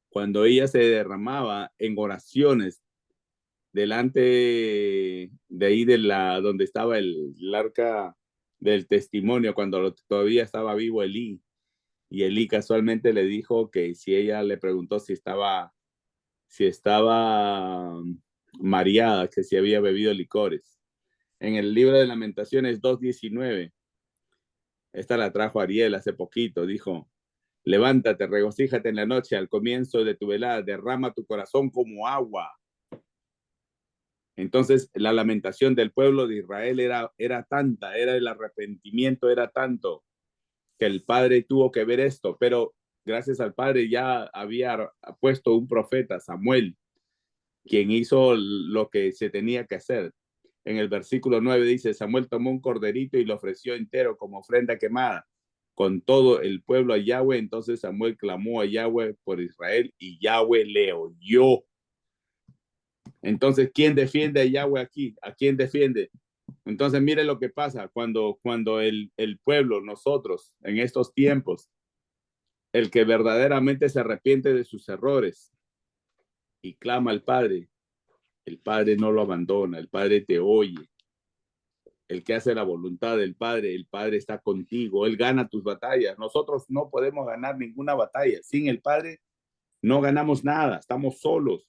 cuando ella se derramaba en oraciones delante de ahí donde estaba el arca del testimonio, cuando todavía estaba vivo Elí, y Elí casualmente le dijo que si ella le preguntó si estaba mareada, que si había bebido licores. En el libro de Lamentaciones 2:19, esta la trajo Ariel hace poquito, dijo, levántate, regocíjate en la noche, al comienzo de tu velada, derrama tu corazón como agua. Entonces la lamentación del pueblo de Israel era tanta, el arrepentimiento era tanto, que el Padre tuvo que ver esto, pero gracias al Padre ya había puesto un profeta, Samuel, quien hizo lo que se tenía que hacer. En el versículo 9 dice, Samuel tomó un corderito y lo ofreció entero como ofrenda quemada con todo el pueblo a Yahweh. Entonces Samuel clamó a Yahweh por Israel y Yahweh le oyó. Entonces, ¿quién defiende a Yahweh aquí? ¿A quién defiende? Entonces, mire lo que pasa cuando el pueblo, nosotros, en estos tiempos, el que verdaderamente se arrepiente de sus errores y clama al Padre, el Padre no lo abandona, el Padre te oye. El que hace la voluntad del Padre, el Padre está contigo, Él gana tus batallas. Nosotros no podemos ganar ninguna batalla. Sin el Padre no ganamos nada, estamos solos.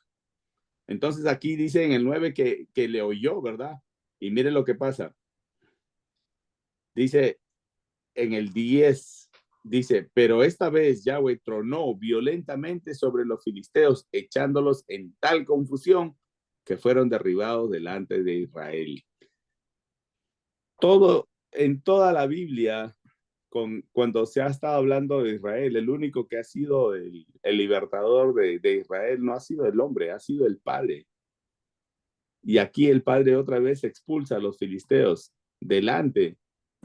Entonces aquí dice en el 9 que le oyó, ¿verdad? Y mire lo que pasa. Dice en el 10, dice, pero esta vez Yahweh tronó violentamente sobre los filisteos, echándolos en tal confusión que fueron derribados delante de Israel. En toda la Biblia, cuando se ha estado hablando de Israel, el único que ha sido el libertador de Israel no ha sido el hombre, ha sido el Padre. Y aquí el Padre otra vez expulsa a los filisteos delante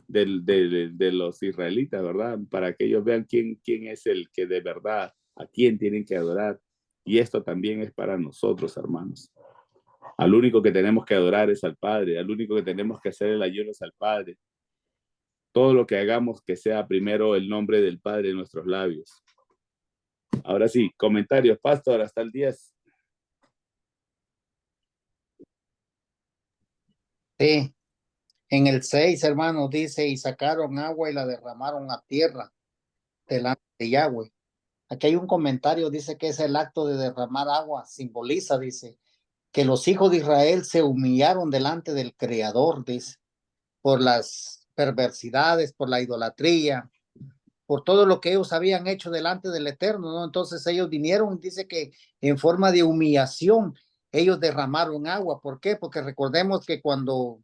de los israelitas, ¿verdad? Para que ellos vean quién es el que de verdad, a quién tienen que adorar. Y esto también es para nosotros, hermanos. Al único que tenemos que adorar es al Padre, al único que tenemos que hacer el ayuno es al Padre. Todo lo que hagamos que sea primero el nombre del Padre en nuestros labios. Ahora sí, comentarios, pastor, hasta el 10. Sí, en el 6, hermanos, dice, y sacaron agua y la derramaron a tierra delante de Yahweh. Aquí hay un comentario, dice que es el acto de derramar agua, simboliza, dice, que los hijos de Israel se humillaron delante del Creador, dice, por las perversidades, por la idolatría, por todo lo que ellos habían hecho delante del Eterno, ¿no? Entonces ellos vinieron, dice que en forma de humillación, ellos derramaron agua. ¿Por qué? Porque recordemos que cuando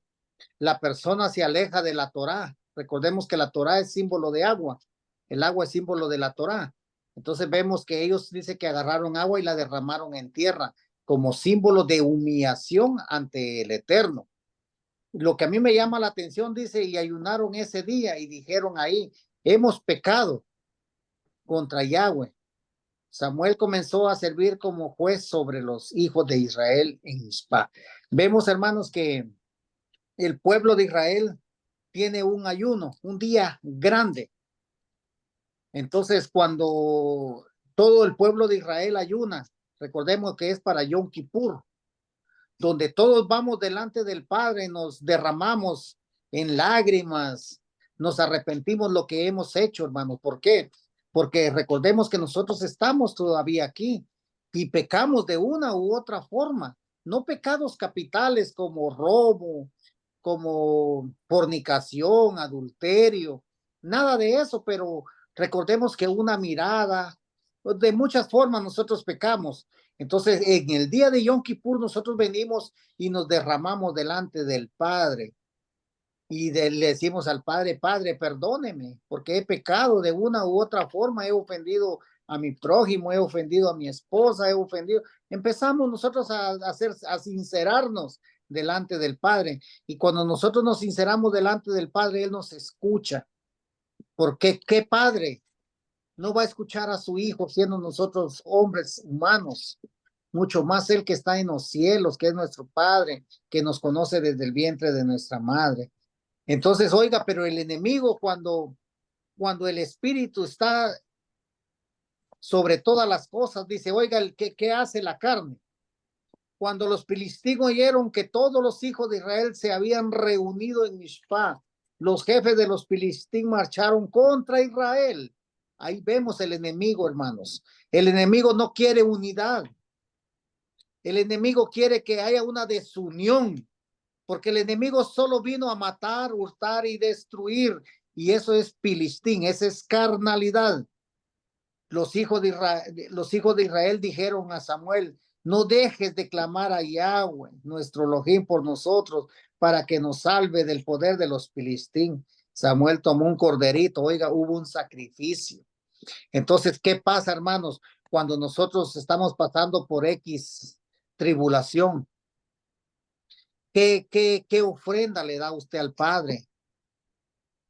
la persona se aleja de la Torá, recordemos que la Torá es símbolo de agua, el agua es símbolo de la Torá. Entonces vemos que ellos dice que agarraron agua y la derramaron en tierra como símbolo de humillación ante el Eterno. Lo que a mí me llama la atención, dice, y ayunaron ese día y dijeron ahí, hemos pecado contra Yahweh. Samuel comenzó a servir como juez sobre los hijos de Israel en Mizpah. Vemos, hermanos, que el pueblo de Israel tiene un ayuno, un día grande. Entonces, cuando todo el pueblo de Israel ayuna, recordemos que es para Yom Kippur, donde todos vamos delante del Padre, nos derramamos en lágrimas, nos arrepentimos lo que hemos hecho, hermanos. ¿Por qué? Porque recordemos que nosotros estamos todavía aquí y pecamos de una u otra forma, no pecados capitales como robo, como fornicación, adulterio, nada de eso, pero recordemos que una mirada, de muchas formas nosotros pecamos. Entonces, en el día de Yom Kippur nosotros venimos y nos derramamos delante del Padre y le decimos al Padre, Padre, perdóneme, porque he pecado de una u otra forma, he ofendido a mi prójimo, he ofendido a mi esposa, he ofendido. Empezamos nosotros a sincerarnos delante del Padre, y cuando nosotros nos sinceramos delante del Padre, Él nos escucha. Porque qué padre no va a escuchar a su hijo siendo nosotros hombres humanos, mucho más Él que está en los cielos, que es nuestro Padre, que nos conoce desde el vientre de nuestra madre. Entonces, oiga, pero el enemigo cuando el espíritu está sobre todas las cosas, dice, oiga, ¿qué hace la carne? Cuando los filisteos oyeron que todos los hijos de Israel se habían reunido en Mizpah, los jefes de los filisteos marcharon contra Israel. Ahí vemos el enemigo, hermanos. El enemigo no quiere unidad. El enemigo quiere que haya una desunión, porque el enemigo solo vino a matar, hurtar y destruir. Y eso es filistín, esa es carnalidad. Los hijos de Israel dijeron a Samuel, no dejes de clamar a Yahweh, nuestro Elohim, por nosotros, para que nos salve del poder de los filistín. Samuel tomó un corderito, oiga, hubo un sacrificio. Entonces, ¿qué pasa, hermanos? Cuando nosotros estamos pasando por X tribulación, ¿qué ofrenda le da usted al Padre?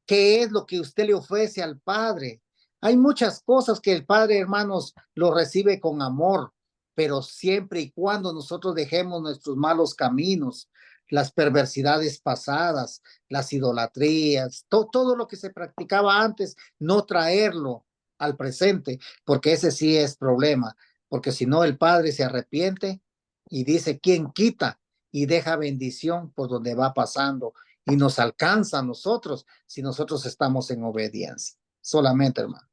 ¿Qué es lo que usted le ofrece al Padre? Hay muchas cosas que el Padre, hermanos, lo recibe con amor, pero siempre y cuando nosotros dejemos nuestros malos caminos, las perversidades pasadas, las idolatrías, todo lo que se practicaba antes, no traerlo al presente, porque ese sí es problema, porque si no el Padre se arrepiente y dice, ¿quién quita? Y deja bendición por donde va pasando y nos alcanza a nosotros si nosotros estamos en obediencia. Solamente, hermano.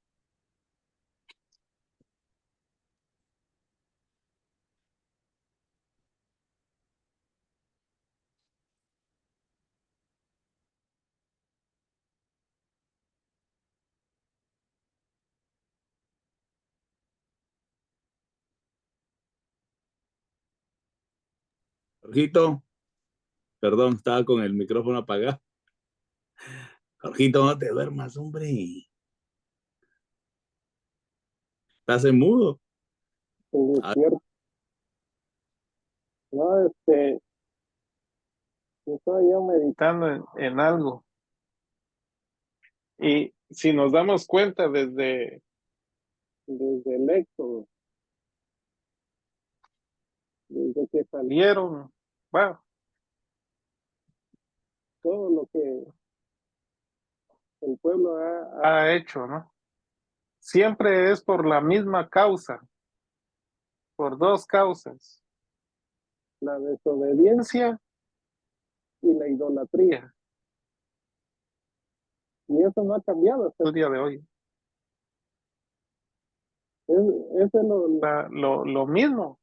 Jorgito, perdón, estaba con el micrófono apagado. Jorgito, no te duermas, hombre. Estás en mudo. Es cierto. No, estoy yo meditando en algo. Y si nos damos cuenta desde el Éxodo, desde que salieron, bueno, todo lo que el pueblo ha hecho, ¿no? Siempre es por la misma causa, por dos causas, la desobediencia y la idolatría. Y eso no ha cambiado hasta el día de hoy. Es lo mismo.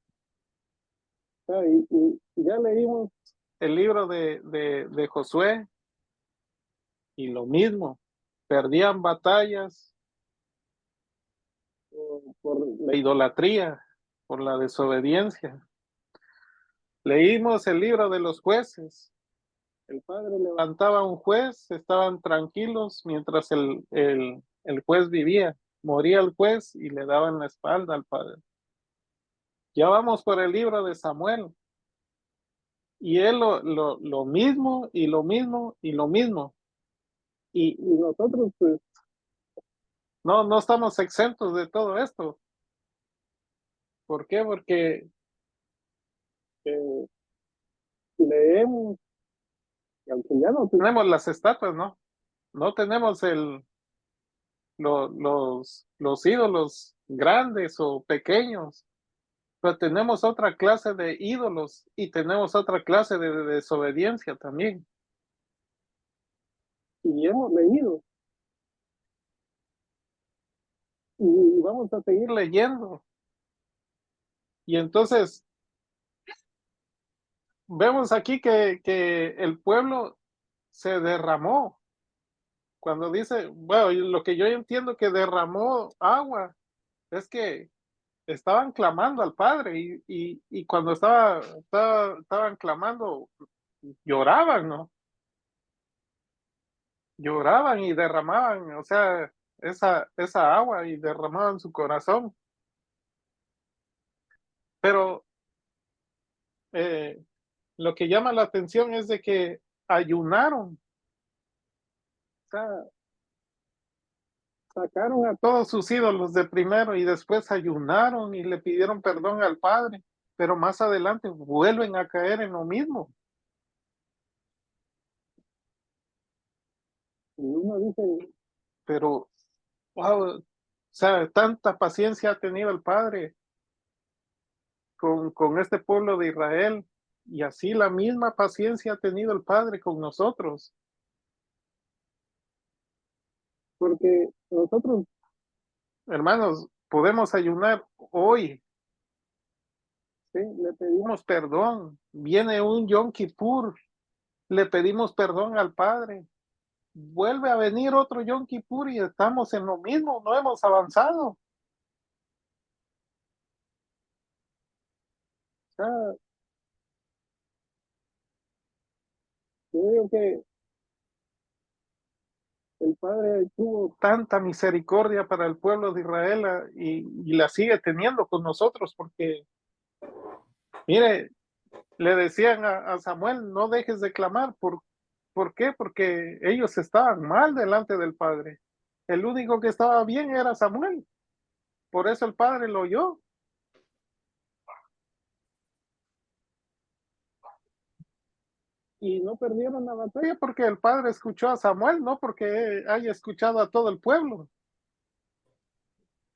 Y ya leímos el libro de Josué y lo mismo. Perdían batallas por la idolatría, por la desobediencia. Leímos el libro de los jueces. El padre levantaba un juez, estaban tranquilos mientras el juez vivía. Moría el juez y le daban la espalda al padre. Ya vamos por el libro de Samuel. Y él lo mismo y lo mismo y lo mismo. Y nosotros pues no estamos exentos de todo esto. ¿Por qué? Porque leemos, y aunque ya no tenemos las estatuas, ¿no? No tenemos los ídolos grandes o pequeños, pero tenemos otra clase de ídolos y tenemos otra clase de desobediencia también. Y hemos leído. Y vamos a seguir leyendo. Y entonces vemos aquí que el pueblo se derramó. Cuando dice, bueno, lo que yo entiendo que derramó agua es que estaban clamando al Padre y cuando estaban clamando, lloraban, ¿no? Lloraban y derramaban, o sea, esa agua y derramaban su corazón. Pero lo que llama la atención es de que ayunaron, o sea, sacaron a todos sus ídolos de primero y después ayunaron y le pidieron perdón al Padre, pero más adelante vuelven a caer en lo mismo. Y uno dice, pero, wow, o sea, tanta paciencia ha tenido el Padre con este pueblo de Israel y así la misma paciencia ha tenido el Padre con nosotros, porque nosotros, hermanos, podemos ayunar hoy, ¿sí? Le pedimos perdón, viene un Yom Kippur, le pedimos perdón al Padre, vuelve a venir otro Yom Kippur y estamos en lo mismo, no hemos avanzado. O sea, creo que el Padre tuvo tanta misericordia para el pueblo de Israel y la sigue teniendo con nosotros, porque, mire, le decían a Samuel, no dejes de clamar. ¿Por qué? Porque ellos estaban mal delante del Padre. El único que estaba bien era Samuel. Por eso el Padre lo oyó. Y no perdieron la batalla porque el Padre escuchó a Samuel, no porque haya escuchado a todo el pueblo.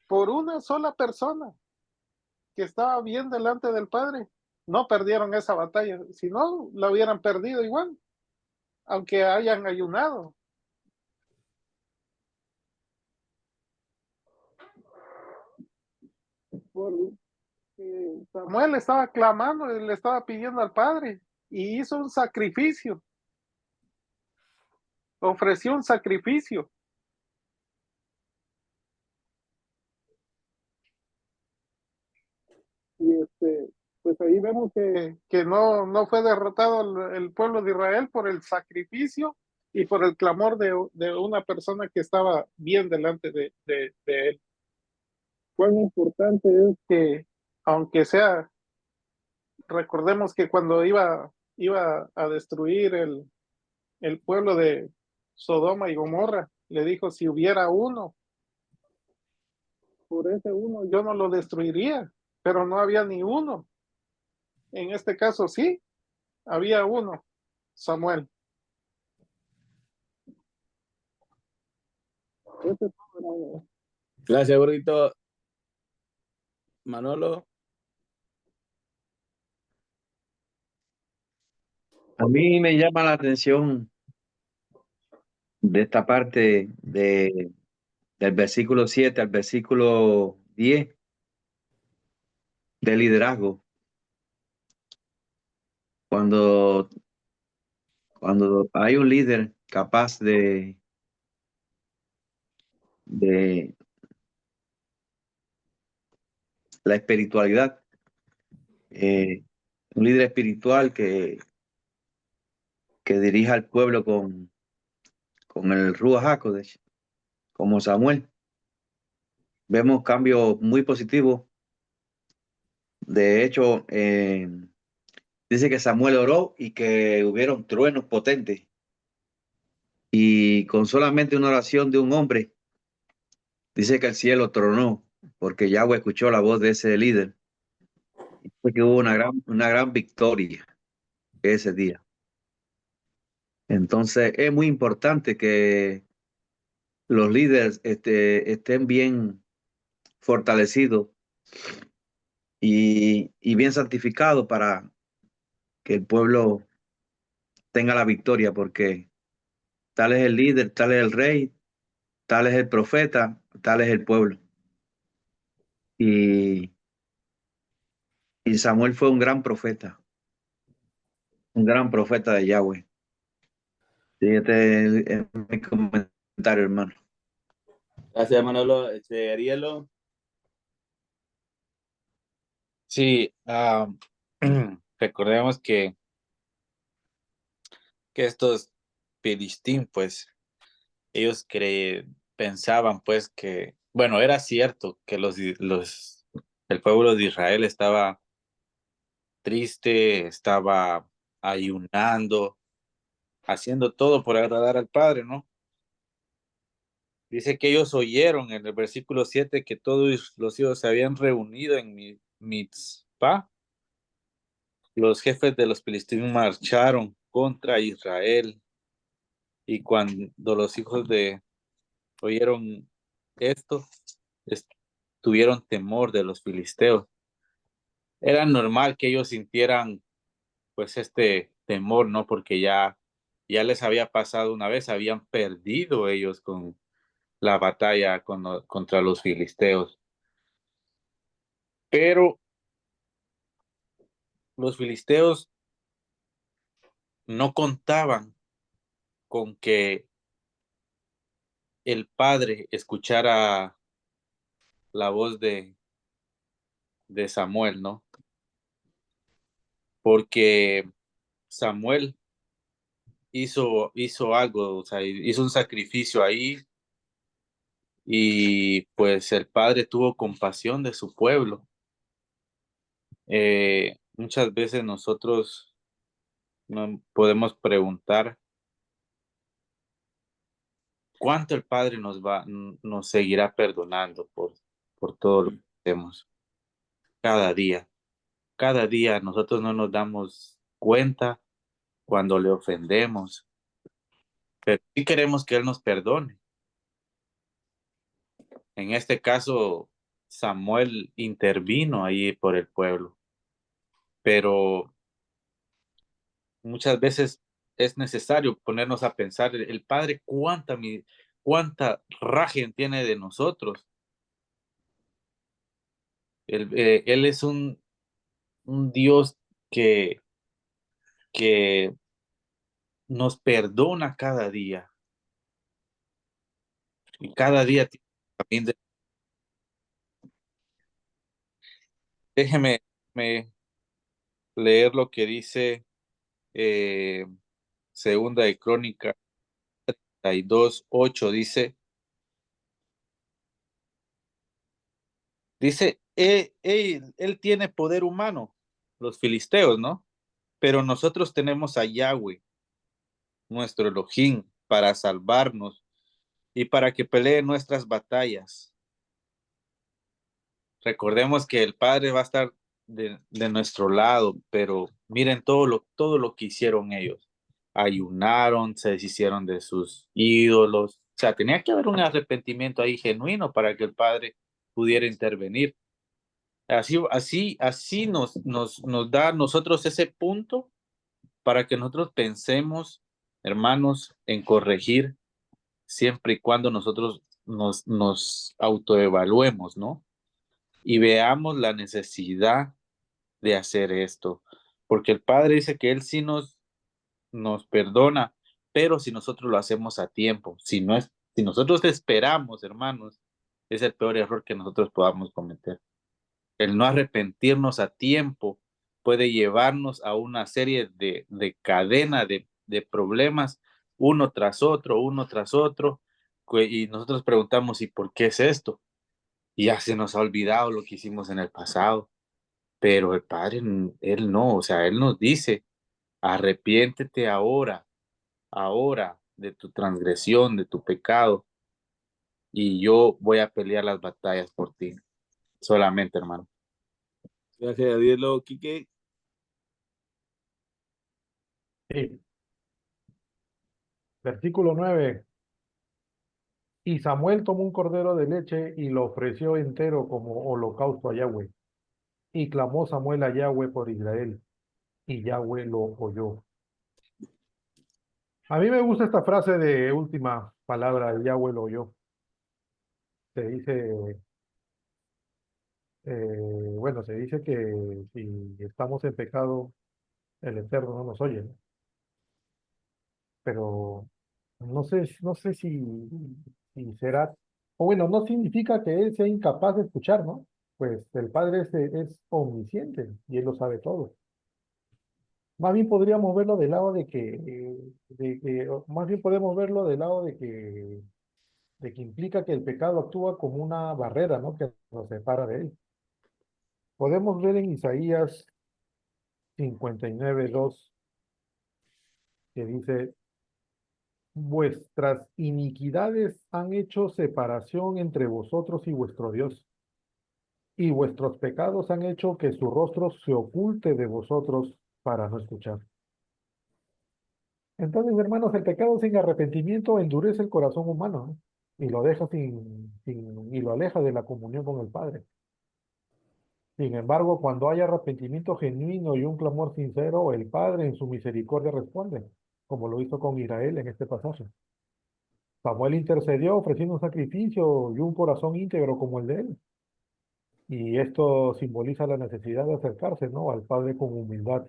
Por una sola persona que estaba bien delante del Padre, no perdieron esa batalla. Si no, la hubieran perdido igual, aunque hayan ayunado. Samuel estaba clamando, le estaba pidiendo al Padre y hizo un sacrificio, ofreció un sacrificio. Y pues ahí vemos que no fue derrotado el pueblo de Israel por el sacrificio y por el clamor de una persona que estaba bien delante de él. Cuán importante es que, aunque sea, recordemos que cuando iba a destruir el pueblo de Sodoma y Gomorra, le dijo, si hubiera uno, por ese uno yo no lo destruiría, pero no había ni uno. En este caso sí, había uno, Samuel. Gracias, gordito. Manolo. A mí me llama la atención de esta parte del versículo 7 al versículo 10 del liderazgo. Cuando hay un líder capaz de la espiritualidad, un líder espiritual que dirija al pueblo con el Ruach HaKodesh, como Samuel, vemos cambios muy positivos. De hecho, dice que Samuel oró y que hubieron truenos potentes. Y con solamente una oración de un hombre, dice que el cielo tronó, porque Yahweh escuchó la voz de ese líder Porque hubo una gran victoria ese día. Entonces, es muy importante que los líderes estén bien fortalecidos y bien santificados para que el pueblo tenga la victoria, porque tal es el líder, tal es el rey, tal es el profeta, tal es el pueblo. Y, y Samuel fue un gran profeta de Yahweh. Sí, este es mi comentario, hermano. Gracias, Manolo. Arielo. Sí, recordemos que estos Filistín, pues, ellos pensaban, pues, que, bueno, era cierto que el pueblo de Israel estaba triste, estaba ayunando, haciendo todo por agradar al Padre, ¿no? Dice que ellos oyeron en el versículo 7 que todos los hijos se habían reunido en Mitzpah. Los jefes de los filisteos marcharon contra Israel y cuando los hijos oyeron esto, tuvieron temor de los filisteos. Era normal que ellos sintieran pues este temor, ¿no? Porque ya les había pasado una vez, habían perdido ellos con la batalla contra los filisteos. Pero los filisteos no contaban con que el padre escuchara la voz de Samuel, ¿no? Porque Samuel hizo algo, o sea, hizo un sacrificio ahí y pues el padre tuvo compasión de su pueblo. Muchas veces nosotros no podemos preguntar cuánto el padre nos seguirá perdonando por todo lo que hacemos cada día. Cada día nosotros no nos damos cuenta cuando le ofendemos, pero sí queremos que él nos perdone. En este caso, Samuel intervino ahí por el pueblo, pero muchas veces es necesario ponernos a pensar, el Padre cuánta rajen tiene de nosotros. Él es un Dios que nos perdona cada día y cada día también déjeme leer lo que dice eh, Segunda de Crónica 32:8 dice, él tiene poder humano, los filisteos, ¿no? Pero nosotros tenemos a Yahweh, nuestro Elohim, para salvarnos y para que pelee nuestras batallas. Recordemos que el Padre va a estar de nuestro lado, pero miren todo lo que hicieron ellos. Ayunaron, se deshicieron de sus ídolos. O sea, tenía que haber un arrepentimiento ahí genuino para que el Padre pudiera intervenir. Así nos da a nosotros ese punto para que nosotros pensemos, hermanos, en corregir siempre y cuando nosotros nos autoevaluemos, ¿no? Y veamos la necesidad de hacer esto. Porque el Padre dice que Él sí nos perdona, pero si nosotros lo hacemos a tiempo, si nosotros esperamos, hermanos, es el peor error que nosotros podamos cometer. El no arrepentirnos a tiempo puede llevarnos a una serie de cadena de problemas, uno tras otro, y nosotros preguntamos, ¿y por qué es esto? Y ya se nos ha olvidado lo que hicimos en el pasado, pero el Padre, Él no, o sea, Él nos dice, arrepiéntete ahora de tu transgresión, de tu pecado, y yo voy a pelear las batallas por ti, solamente, hermano. Gracias, Adielo. Quique. Sí. Versículo 9. Y Samuel tomó un cordero de leche y lo ofreció entero como holocausto a Yahweh. Y clamó Samuel a Yahweh por Israel, y Yahweh lo oyó. A mí me gusta esta frase de última palabra, Yahweh lo oyó. Se dice, bueno, se dice que si estamos en pecado, el Eterno no nos oye, ¿no? Pero no sé si será, o bueno, no significa que él sea incapaz de escuchar, ¿no? Pues el Padre es omnisciente y él lo sabe todo. Más bien podríamos verlo del lado más bien podemos verlo del lado de que implica que el pecado actúa como una barrera, ¿no? Que nos separa de él. Podemos ver en Isaías 59:2 que dice, vuestras iniquidades han hecho separación entre vosotros y vuestro Dios, y vuestros pecados han hecho que su rostro se oculte de vosotros para no escuchar. Entonces, hermanos, el pecado sin arrepentimiento endurece el corazón humano, ¿no? Y lo deja y lo aleja de la comunión con el Padre. Sin embargo, cuando hay arrepentimiento genuino y un clamor sincero, el Padre en su misericordia responde, como lo hizo con Israel en este pasaje. Samuel intercedió ofreciendo un sacrificio y un corazón íntegro como el de él. Y esto simboliza la necesidad de acercarse, ¿no?, al Padre con humildad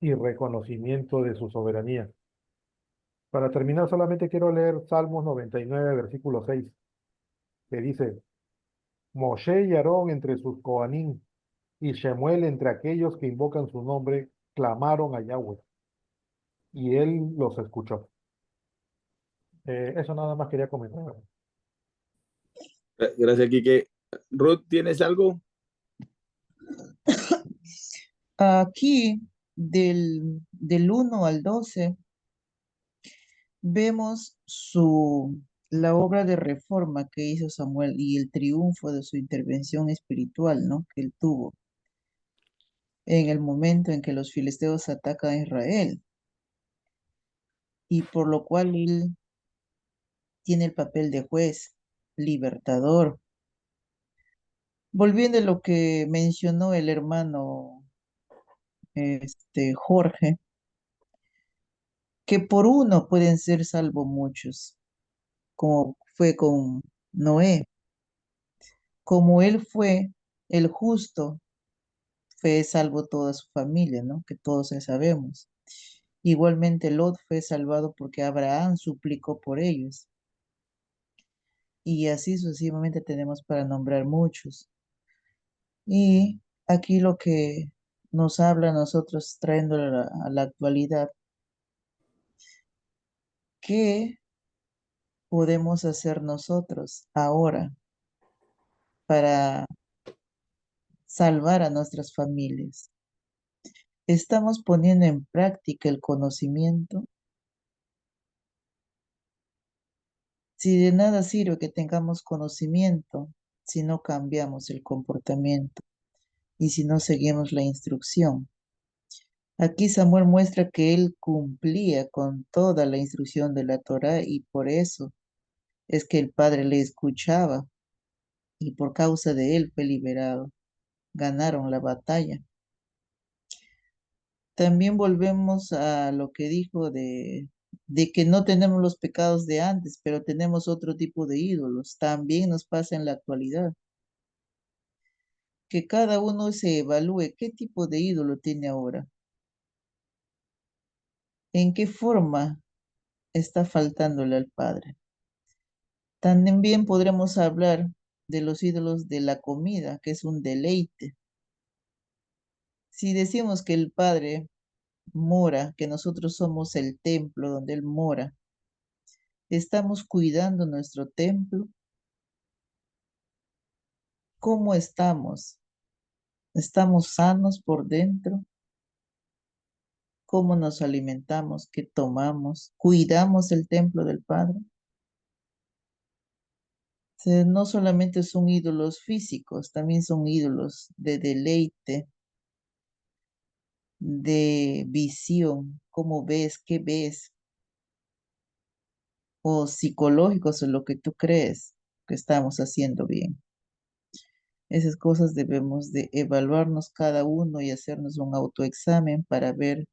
y reconocimiento de su soberanía. Para terminar, solamente quiero leer Salmos 99, versículo 6, que dice, Moshe y Aarón entre sus Coanim y Shemuel entre aquellos que invocan su nombre, clamaron a Yahweh, y él los escuchó. Eso nada más quería comentar. Gracias, Quique. Ruth, ¿tienes algo? Aquí, del 1 al 12, vemos la obra de reforma que hizo Samuel y el triunfo de su intervención espiritual, ¿no?, que él tuvo en el momento en que los filisteos atacan a Israel, y por lo cual él tiene el papel de juez, libertador. Volviendo a lo que mencionó el hermano Jorge, que por uno pueden ser salvos muchos, como fue con Noé. Como él fue el justo, fue salvo toda su familia, ¿no? Que todos ya sabemos. Igualmente Lot fue salvado porque Abraham suplicó por ellos. Y así sucesivamente tenemos para nombrar muchos. Y aquí lo que nos habla a nosotros, trayéndolo a la actualidad, ¿qué podemos hacer nosotros ahora para salvar a nuestras familias? ¿Estamos poniendo en práctica el conocimiento? Si de nada sirve que tengamos conocimiento si no cambiamos el comportamiento y si no seguimos la instrucción. Aquí Samuel muestra que él cumplía con toda la instrucción de la Torá, y por eso es que el Padre le escuchaba y por causa de él fue liberado. Ganaron la batalla. También volvemos a lo que dijo de que no tenemos los pecados de antes, pero tenemos otro tipo de ídolos. También nos pasa en la actualidad. Que cada uno se evalúe qué tipo de ídolo tiene ahora, en qué forma está faltándole al Padre. También podremos hablar de los ídolos de la comida, que es un deleite. Si decimos que el Padre mora, que nosotros somos el templo donde Él mora, ¿estamos cuidando nuestro templo? ¿Cómo estamos? ¿Estamos sanos por dentro? ¿Cómo nos alimentamos? ¿Qué tomamos? ¿Cuidamos el templo del Padre? No solamente son ídolos físicos, también son ídolos de deleite, de visión, cómo ves, qué ves, o psicológicos o lo que tú crees que estamos haciendo bien. Esas cosas debemos de evaluarnos cada uno y hacernos un autoexamen para ver.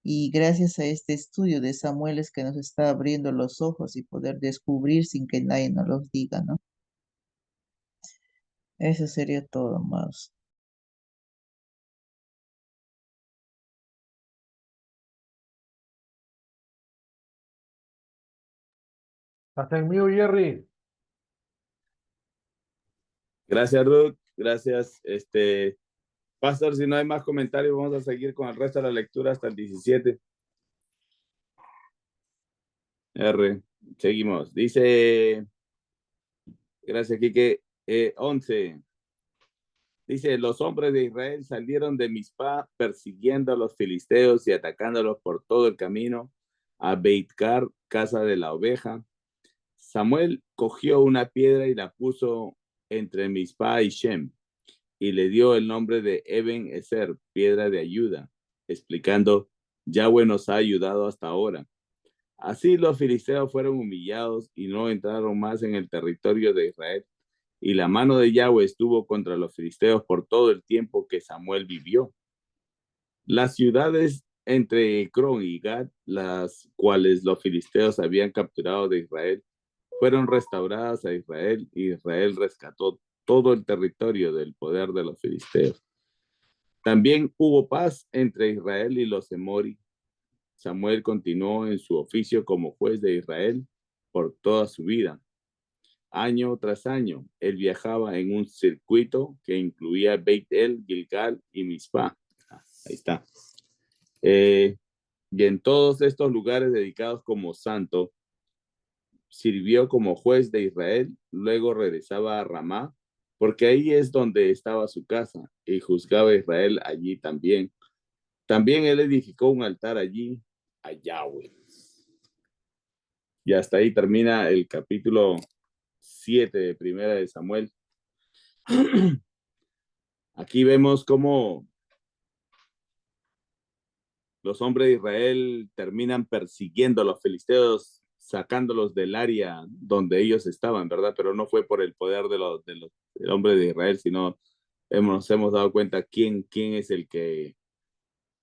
Y gracias a este estudio de Samuel es que nos está abriendo los ojos y poder descubrir sin que nadie nos los diga, ¿no? Eso sería todo, amados. ¿Estás en mí, Jerry? Gracias, Ruth. Gracias. Pastor, si no hay más comentarios, vamos a seguir con el resto de la lectura hasta el 17. Seguimos. Dice, gracias, Quique. 11. Dice, los hombres de Israel salieron de Mizpá persiguiendo a los filisteos y atacándolos por todo el camino a Beit-Car, casa de la oveja. Samuel cogió una piedra y la puso entre Mizpá y Shem y le dio el nombre de Eben Ezer, piedra de ayuda, explicando, Yahweh nos ha ayudado hasta ahora. Así los filisteos fueron humillados y no entraron más en el territorio de Israel. Y la mano de Yahweh estuvo contra los filisteos por todo el tiempo que Samuel vivió. Las ciudades entre Ecrón y Gat, las cuales los filisteos habían capturado de Israel, fueron restauradas a Israel y Israel rescató todo el territorio del poder de los filisteos. También hubo paz entre Israel y los Emori. Samuel continuó en su oficio como juez de Israel por toda su vida. Año tras año, él viajaba en un circuito que incluía Beit-El, Gilgal y Mizpah. Ahí está. Y en todos estos lugares dedicados como santo, sirvió como juez de Israel, luego regresaba a Ramá, porque ahí es donde estaba su casa, y juzgaba a Israel allí también. También él edificó un altar allí a Yahweh. Y hasta ahí termina el capítulo 7 de Primera de Samuel. Aquí vemos cómo los hombres de Israel terminan persiguiendo a los filisteos, sacándolos del área donde ellos estaban, ¿verdad? Pero no fue por el poder del hombre de Israel, sino nos hemos dado cuenta quién es el que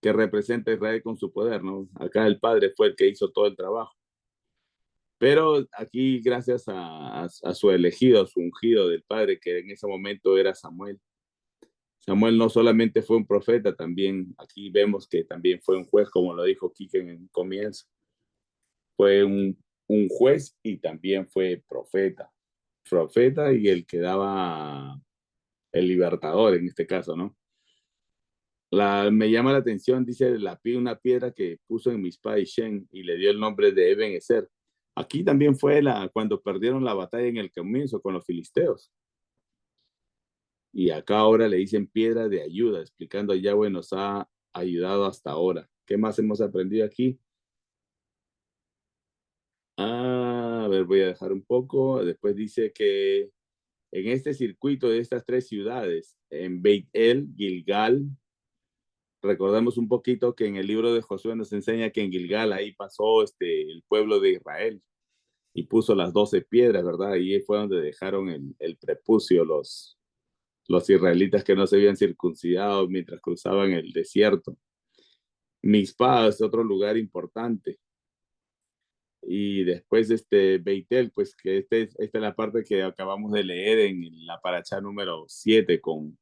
representa a Israel con su poder, ¿no? Acá el Padre fue el que hizo todo el trabajo. Pero aquí, gracias a su elegido, a su ungido del Padre, que en ese momento era Samuel. Samuel no solamente fue un profeta, también aquí vemos que también fue un juez, como lo dijo Quique en el comienzo. Fue un juez y también fue profeta. Profeta y el que daba el libertador en este caso, ¿no? Me llama la atención, dice, una piedra que puso en Mizpah y Shem y le dio el nombre de Eben Ezer. Aquí también fue cuando perdieron la batalla en el comienzo con los filisteos. Y acá ahora le dicen piedra de ayuda, explicando a Yahweh nos ha ayudado hasta ahora. ¿Qué más hemos aprendido aquí? A ver, voy a dejar un poco. Después dice que en este circuito de estas tres ciudades, en Beit-El, Gilgal, recordemos un poquito que en el libro de Josué nos enseña que en Gilgal ahí pasó el pueblo de Israel y puso las 12 piedras, ¿verdad? Ahí fue donde dejaron el prepucio los israelitas que no se habían circuncidado mientras cruzaban el desierto. Mizpah es otro lugar importante. Y después Beit-El, pues que esta es la parte que acabamos de leer en la paracha número 7 con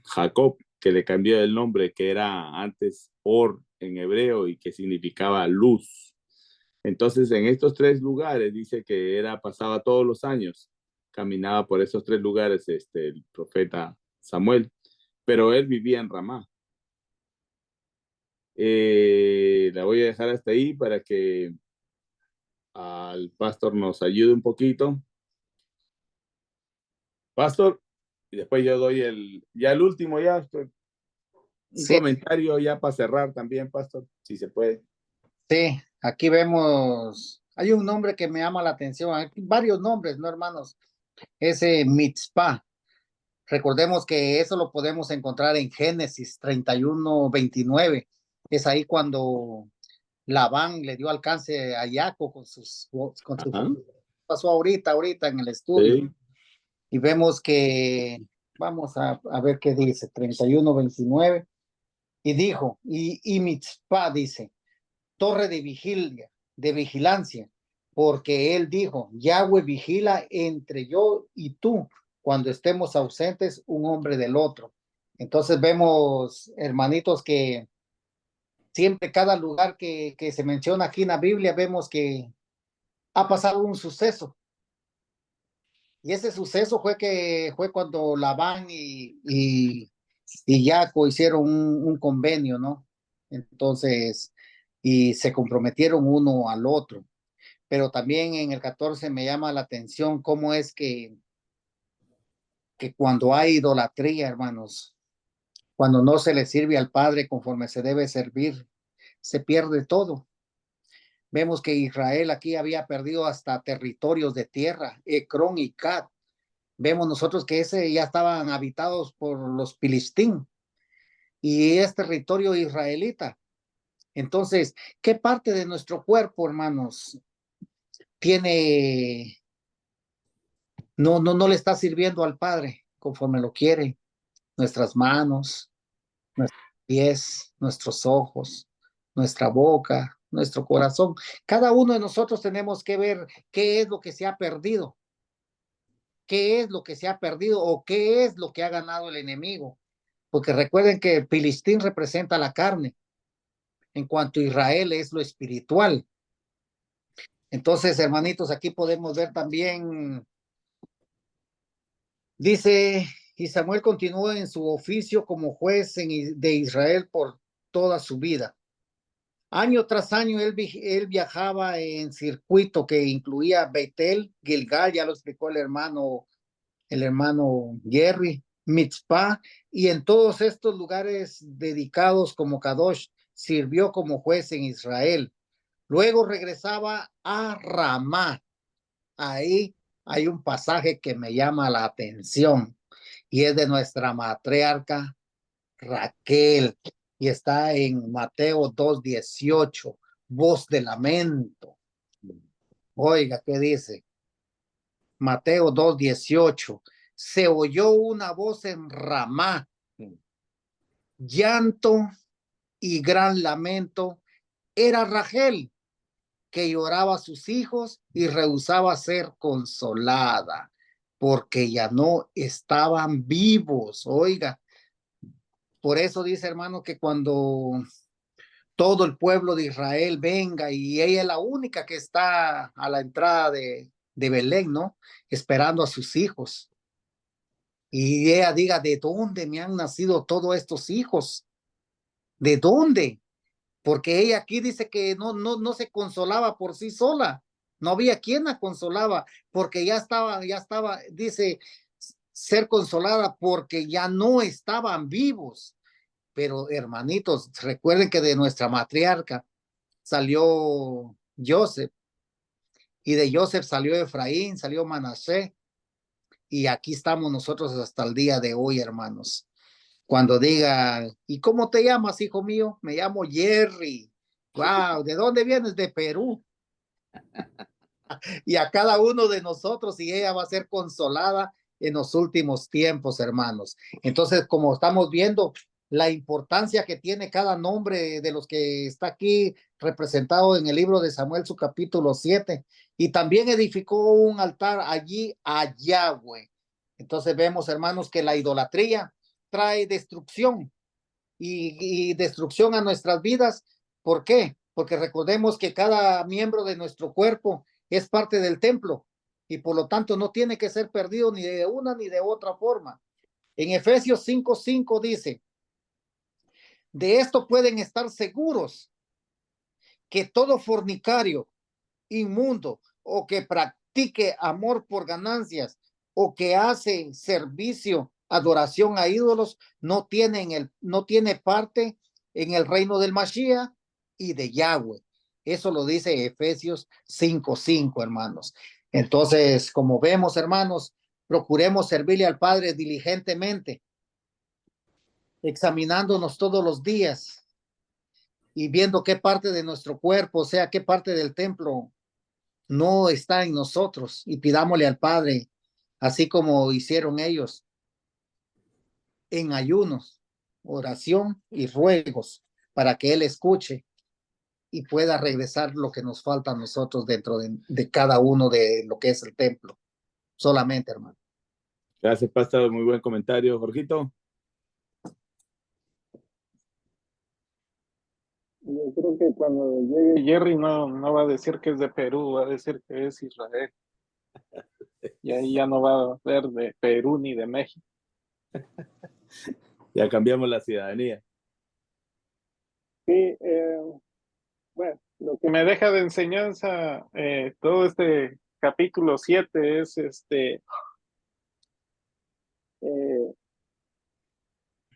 Jacob, que le cambió el nombre, que era antes Or en hebreo y que significaba luz. Entonces, en estos tres lugares dice que pasaba todos los años, caminaba por esos tres lugares el profeta Samuel, pero él vivía en Ramá. La voy a dejar hasta ahí para que al pastor nos ayude un poquito. Pastor, y después yo doy el último un Sí, comentario ya para cerrar también, pastor, si se puede. sí, aquí vemos Hay un nombre que me llama la atención, hay varios nombres, ¿no, hermanos? Ese Mitzpah. Recordemos que eso lo podemos encontrar en Génesis 31:29. Es ahí cuando Labán le dio alcance a Jacob con sus pasó ahorita en el estudio. Sí. Y vemos que, vamos a ver qué dice, 31:29. Y dijo, y Mitzpah dice, torre de vigilancia, porque él dijo, Yahweh vigila entre yo y tú, cuando estemos ausentes un hombre del otro. Entonces vemos, hermanitos, que siempre cada lugar que se menciona aquí en la Biblia, vemos que ha pasado un suceso. Y ese suceso fue cuando Labán y Jacob hicieron un convenio, ¿no? Entonces, y se comprometieron uno al otro. Pero también en el 14 me llama la atención cómo es que cuando hay idolatría, hermanos, cuando no se le sirve al Padre conforme se debe servir, se pierde todo. Vemos que Israel aquí había perdido hasta territorios de tierra, Ecrón y Cat. Vemos nosotros que ese ya estaban habitados por los filistín y es territorio israelita. Entonces, ¿qué parte de nuestro cuerpo, hermanos, tiene, no le está sirviendo al Padre conforme lo quiere? Nuestras manos, nuestros pies, nuestros ojos, nuestra boca, nuestro corazón. Cada uno de nosotros tenemos que ver qué es lo que se ha perdido, qué es lo que se ha perdido o qué es lo que ha ganado el enemigo. Porque recuerden que el Filistín representa la carne, en cuanto a Israel es lo espiritual. Entonces, hermanitos, aquí podemos ver también, dice, y Samuel continuó en su oficio como juez de Israel por toda su vida. Año tras año él viajaba en circuito que incluía Betel, Gilgal, ya lo explicó el hermano Jerry, Mitzpah, y en todos estos lugares dedicados como Kadosh, sirvió como juez en Israel. Luego regresaba a Ramá. Ahí hay un pasaje que me llama la atención y es de nuestra matriarca Raquel y está en Mateo 2:18, voz de lamento. Oiga, ¿qué dice? Mateo 2:18, se oyó una voz en Ramá, llanto y gran lamento. Era Rachel, que lloraba a sus hijos y rehusaba ser consolada, porque ya no estaban vivos. Oiga, por eso dice, hermano, que cuando todo el pueblo de Israel venga y ella es la única que está a la entrada de Belén, ¿no? Esperando a sus hijos. Y ella diga, ¿de dónde me han nacido todos estos hijos? ¿De dónde? Porque ella aquí dice que no se consolaba por sí sola. No había quien la consolaba, porque ya estaba, dice, ser consolada porque ya no estaban vivos. Pero hermanitos, recuerden que de nuestra matriarca salió Joseph, y de Joseph salió Efraín, salió Manasés, y aquí estamos nosotros hasta el día de hoy, hermanos. Cuando diga, ¿y cómo te llamas, hijo mío? Me llamo Jerry. Wow, ¿de dónde vienes? De Perú. Y a cada uno de nosotros, y ella va a ser consolada en los últimos tiempos, hermanos. Entonces, como estamos viendo, la importancia que tiene cada nombre de los que está aquí representado en el libro de Samuel, su capítulo 7. Y también edificó un altar allí a Yahweh. Entonces vemos, hermanos, que la idolatría trae destrucción y destrucción a nuestras vidas. ¿Por qué? Porque recordemos que cada miembro de nuestro cuerpo es parte del templo y por lo tanto no tiene que ser perdido ni de una ni de otra forma. En Efesios 5:5 dice, de esto pueden estar seguros, que todo fornicario, inmundo o que practique amor por ganancias o que hace servicio, adoración a ídolos, no tiene parte en el reino del Mashiach y de Yahweh. Eso lo dice Efesios 5:5, hermanos. Entonces, como vemos, hermanos, procuremos servirle al Padre diligentemente, examinándonos todos los días y viendo qué parte de nuestro cuerpo, o sea, qué parte del templo no está en nosotros, y pidámosle al Padre, así como hicieron ellos, en ayunos, oración y ruegos, para que Él escuche y pueda regresar lo que nos falta a nosotros dentro de cada uno de lo que es el templo. Solamente, hermano. Gracias, pastor. Muy buen comentario, Jorgito. Yo creo que cuando llegue Jerry no va a decir que es de Perú, va a decir que es Israel. Y ahí ya no va a ver de Perú ni de México. Ya cambiamos la ciudadanía. Sí, bueno, lo que me deja de enseñanza todo este capítulo 7 es el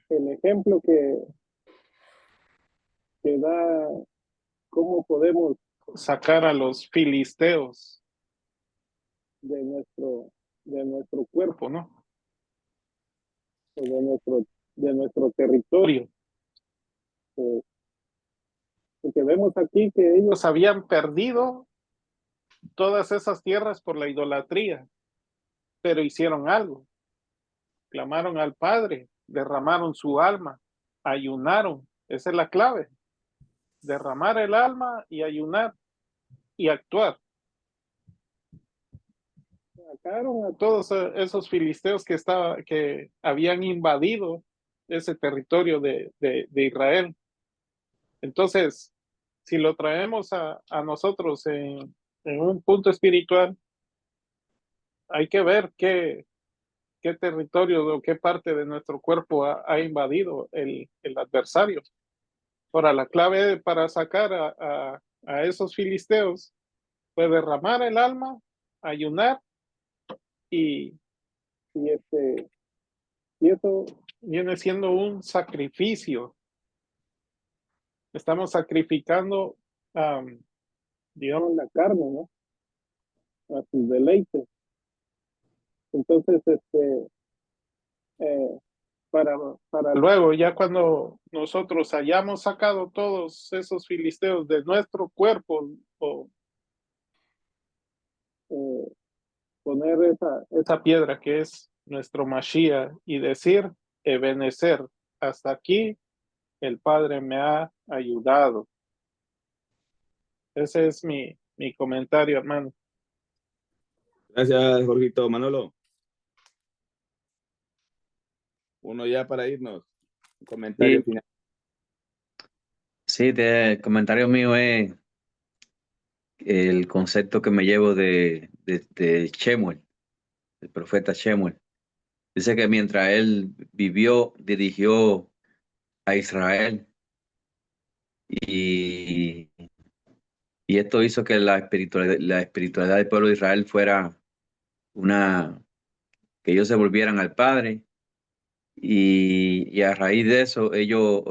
ejemplo que da cómo podemos sacar a los filisteos de nuestro cuerpo, ¿no? O de nuestro territorio. Porque vemos aquí que ellos habían perdido todas esas tierras por la idolatría, pero hicieron algo. Clamaron al Padre, derramaron su alma, ayunaron. Esa es la clave. Derramar el alma y ayunar y actuar. Sacaron a todos esos filisteos que habían invadido ese territorio de Israel. Entonces, si lo traemos a nosotros en un punto espiritual, hay que ver qué territorio o qué parte de nuestro cuerpo ha invadido el adversario. Ahora, la clave para sacar a esos filisteos fue derramar el alma, ayunar y eso viene siendo un sacrificio. Estamos sacrificando, digamos, la carne, ¿no? A sus deleites. Entonces, para luego, ya cuando nosotros hayamos sacado todos esos filisteos de nuestro cuerpo, o poner esa piedra que es nuestro Mashiach y decir, Ebenezer, hasta aquí el Padre me ha ayudado. Ese es mi comentario, hermano. Gracias, Jorgito. Manolo. Uno ya para irnos. Un comentario final. Sí, el comentario mío es el concepto que me llevo de Shemuel, el profeta Shemuel. Dice que mientras él vivió, dirigió a Israel y, y esto hizo que la espiritualidad del pueblo de Israel fuera que ellos se volvieran al Padre y a raíz de eso ellos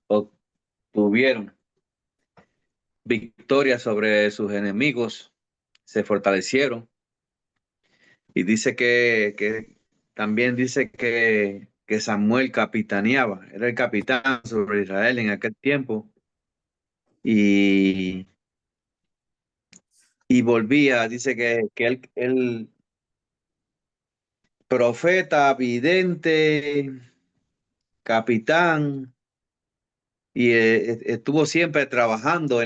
obtuvieron victoria sobre sus enemigos, se fortalecieron y dice que también dice que Samuel capitaneaba, era el capitán sobre Israel en aquel tiempo y, y volvía, dice que él profeta, vidente, capitán y estuvo siempre trabajando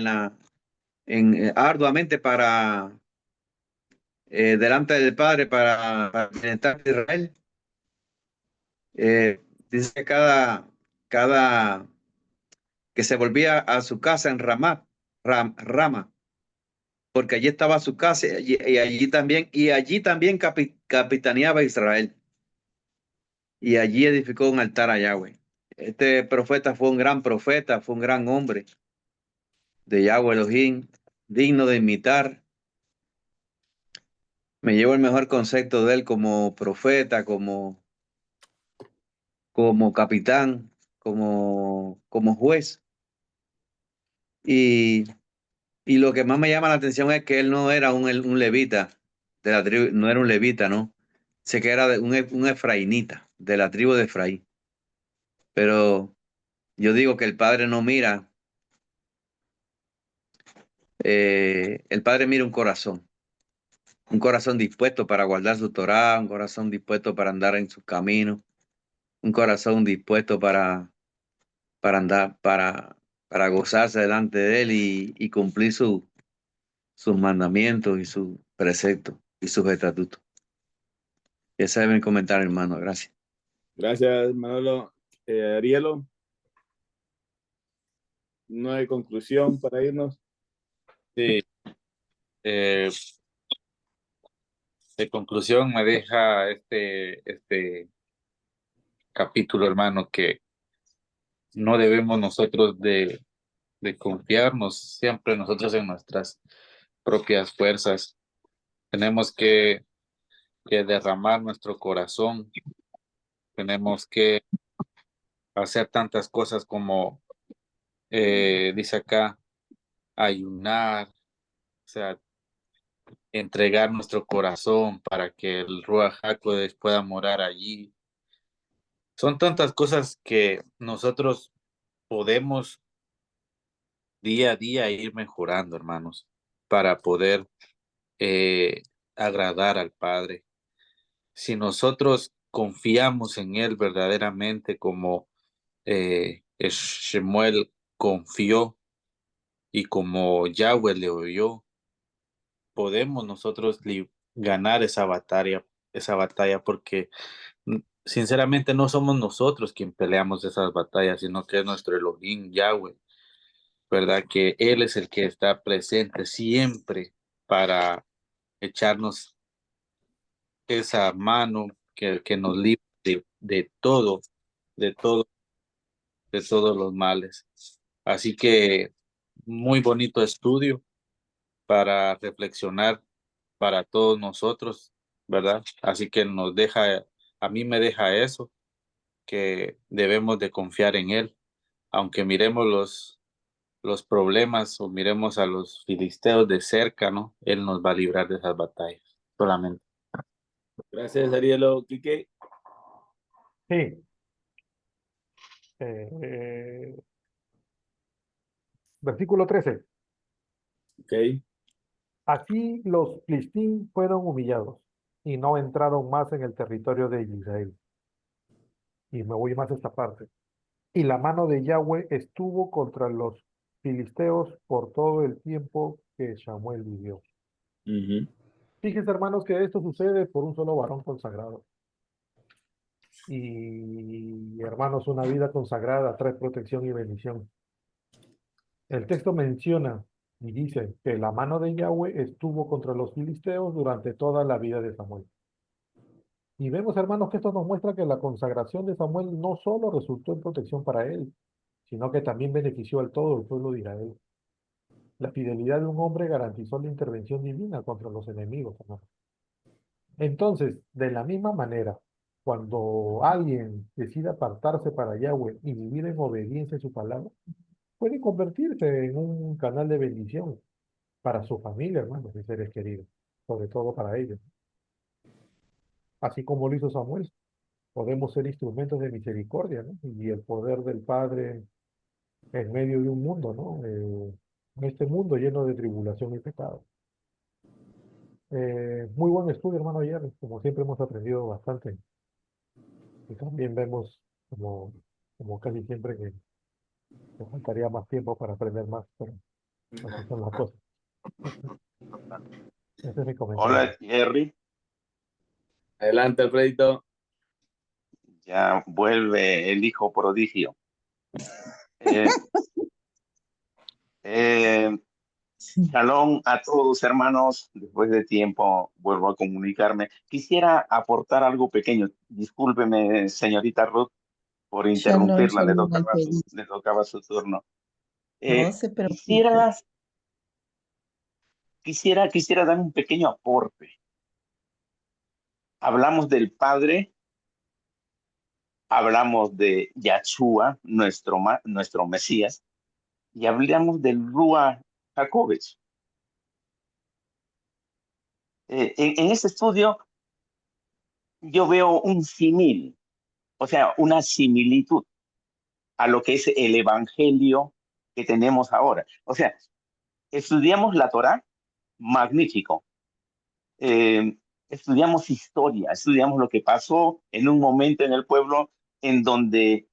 arduamente para delante del Padre para bienestar de Israel. Dice que cada que se volvía a su casa en Rama, porque allí estaba su casa y allí también capitaneaba Israel. Y allí edificó un altar a Yahweh. Este profeta fue un gran profeta, fue un gran hombre de Yahweh Elohim, digno de imitar. Me llevo el mejor concepto de él como profeta, como capitán, como juez. Y, y lo que más me llama la atención es que él no era un levita, de la tribu, no era un levita, ¿no? Sé que era un efraínita, de la tribu de Efraín. Pero yo digo que el Padre no mira, el Padre mira un corazón dispuesto para guardar su Torá, un corazón dispuesto para andar en sus caminos, un corazón dispuesto para andar, para gozarse delante de él y cumplir sus mandamientos y sus preceptos y sus estatutos. Ese es mi comentario, hermano. Gracias. Gracias, Manolo. Arielo, no hay conclusión para irnos. Sí, eh, de conclusión me deja este capítulo, hermano, que no debemos nosotros de confiarnos siempre nosotros en nuestras propias fuerzas. Tenemos que derramar nuestro corazón, tenemos que hacer tantas cosas como dice acá, ayunar, o sea, entregar nuestro corazón para que el Ruach HaKodesh pueda morar allí. Son tantas cosas que nosotros podemos día a día ir mejorando, hermanos, para poder eh, agradar al Padre. Si nosotros confiamos en Él verdaderamente como Shemuel confió y como Yahweh le oyó, podemos nosotros ganar esa batalla porque sinceramente no somos nosotros quien peleamos esas batallas, sino que es nuestro Elohim, Yahweh, ¿verdad? Que Él es el que está presente siempre para echarnos esa mano que nos libre de todo, de todo, de todos los males. Así que muy bonito estudio para reflexionar para todos nosotros, ¿verdad? Así que nos deja, a mí me deja eso, que debemos de confiar en Él, aunque miremos los problemas o miremos a los filisteos de cerca, ¿no? Él nos va a librar de esas batallas, solamente. Gracias, Arielo. Quique. Sí. Eh, versículo 13. Ok. Así los Filistín fueron humillados y no entraron más en el territorio de Israel. Y me voy más a esta parte. Y la mano de Yahweh estuvo contra los filisteos por todo el tiempo que Samuel vivió. Ujú. Fíjense, hermanos, que esto sucede por un solo varón consagrado. Y, hermanos, una vida consagrada trae protección y bendición. El texto menciona y dice que la mano de Yahweh estuvo contra los filisteos durante toda la vida de Samuel. Y vemos, hermanos, que esto nos muestra que la consagración de Samuel no solo resultó en protección para él, sino que también benefició al todo el pueblo de Israel. La fidelidad de un hombre garantizó la intervención divina contra los enemigos, hermanos. Entonces, de la misma manera, cuando alguien decide apartarse para Yahweh y vivir en obediencia a su palabra, puede convertirse en un canal de bendición para su familia, hermanos y seres queridos, sobre todo para ellos. Así como lo hizo Samuel, podemos ser instrumentos de misericordia, ¿no? Y el poder del Padre en medio de un mundo, ¿no? En este mundo lleno de tribulación y pecado. Muy buen estudio, hermano ayer, como siempre hemos aprendido bastante. Y también vemos, como casi siempre, que nos faltaría más tiempo para aprender más, pero así son las cosas. Ese es mi comentario. Hola, Jerry. Adelante, Alfredito. Ya vuelve el hijo prodigio. Eh, eh, Shalom a todos, hermanos. Después de tiempo vuelvo a comunicarme. Quisiera aportar algo pequeño. Discúlpeme, señorita Ruth, por Shalom, interrumpirla. Le shalom, tocaba su, Alfredito. le tocaba su turno. No se preocupe. Quisiera, quisiera dar un pequeño aporte. Hablamos del Padre, hablamos de Yahshua, nuestro Mesías, y hablamos del Rúa Jacobes. En este estudio yo veo un símil, o sea, una similitud a lo que es el evangelio que tenemos ahora. O sea, estudiamos la Torá, magnífico. Estudiamos historia, estudiamos lo que pasó en un momento en el pueblo en donde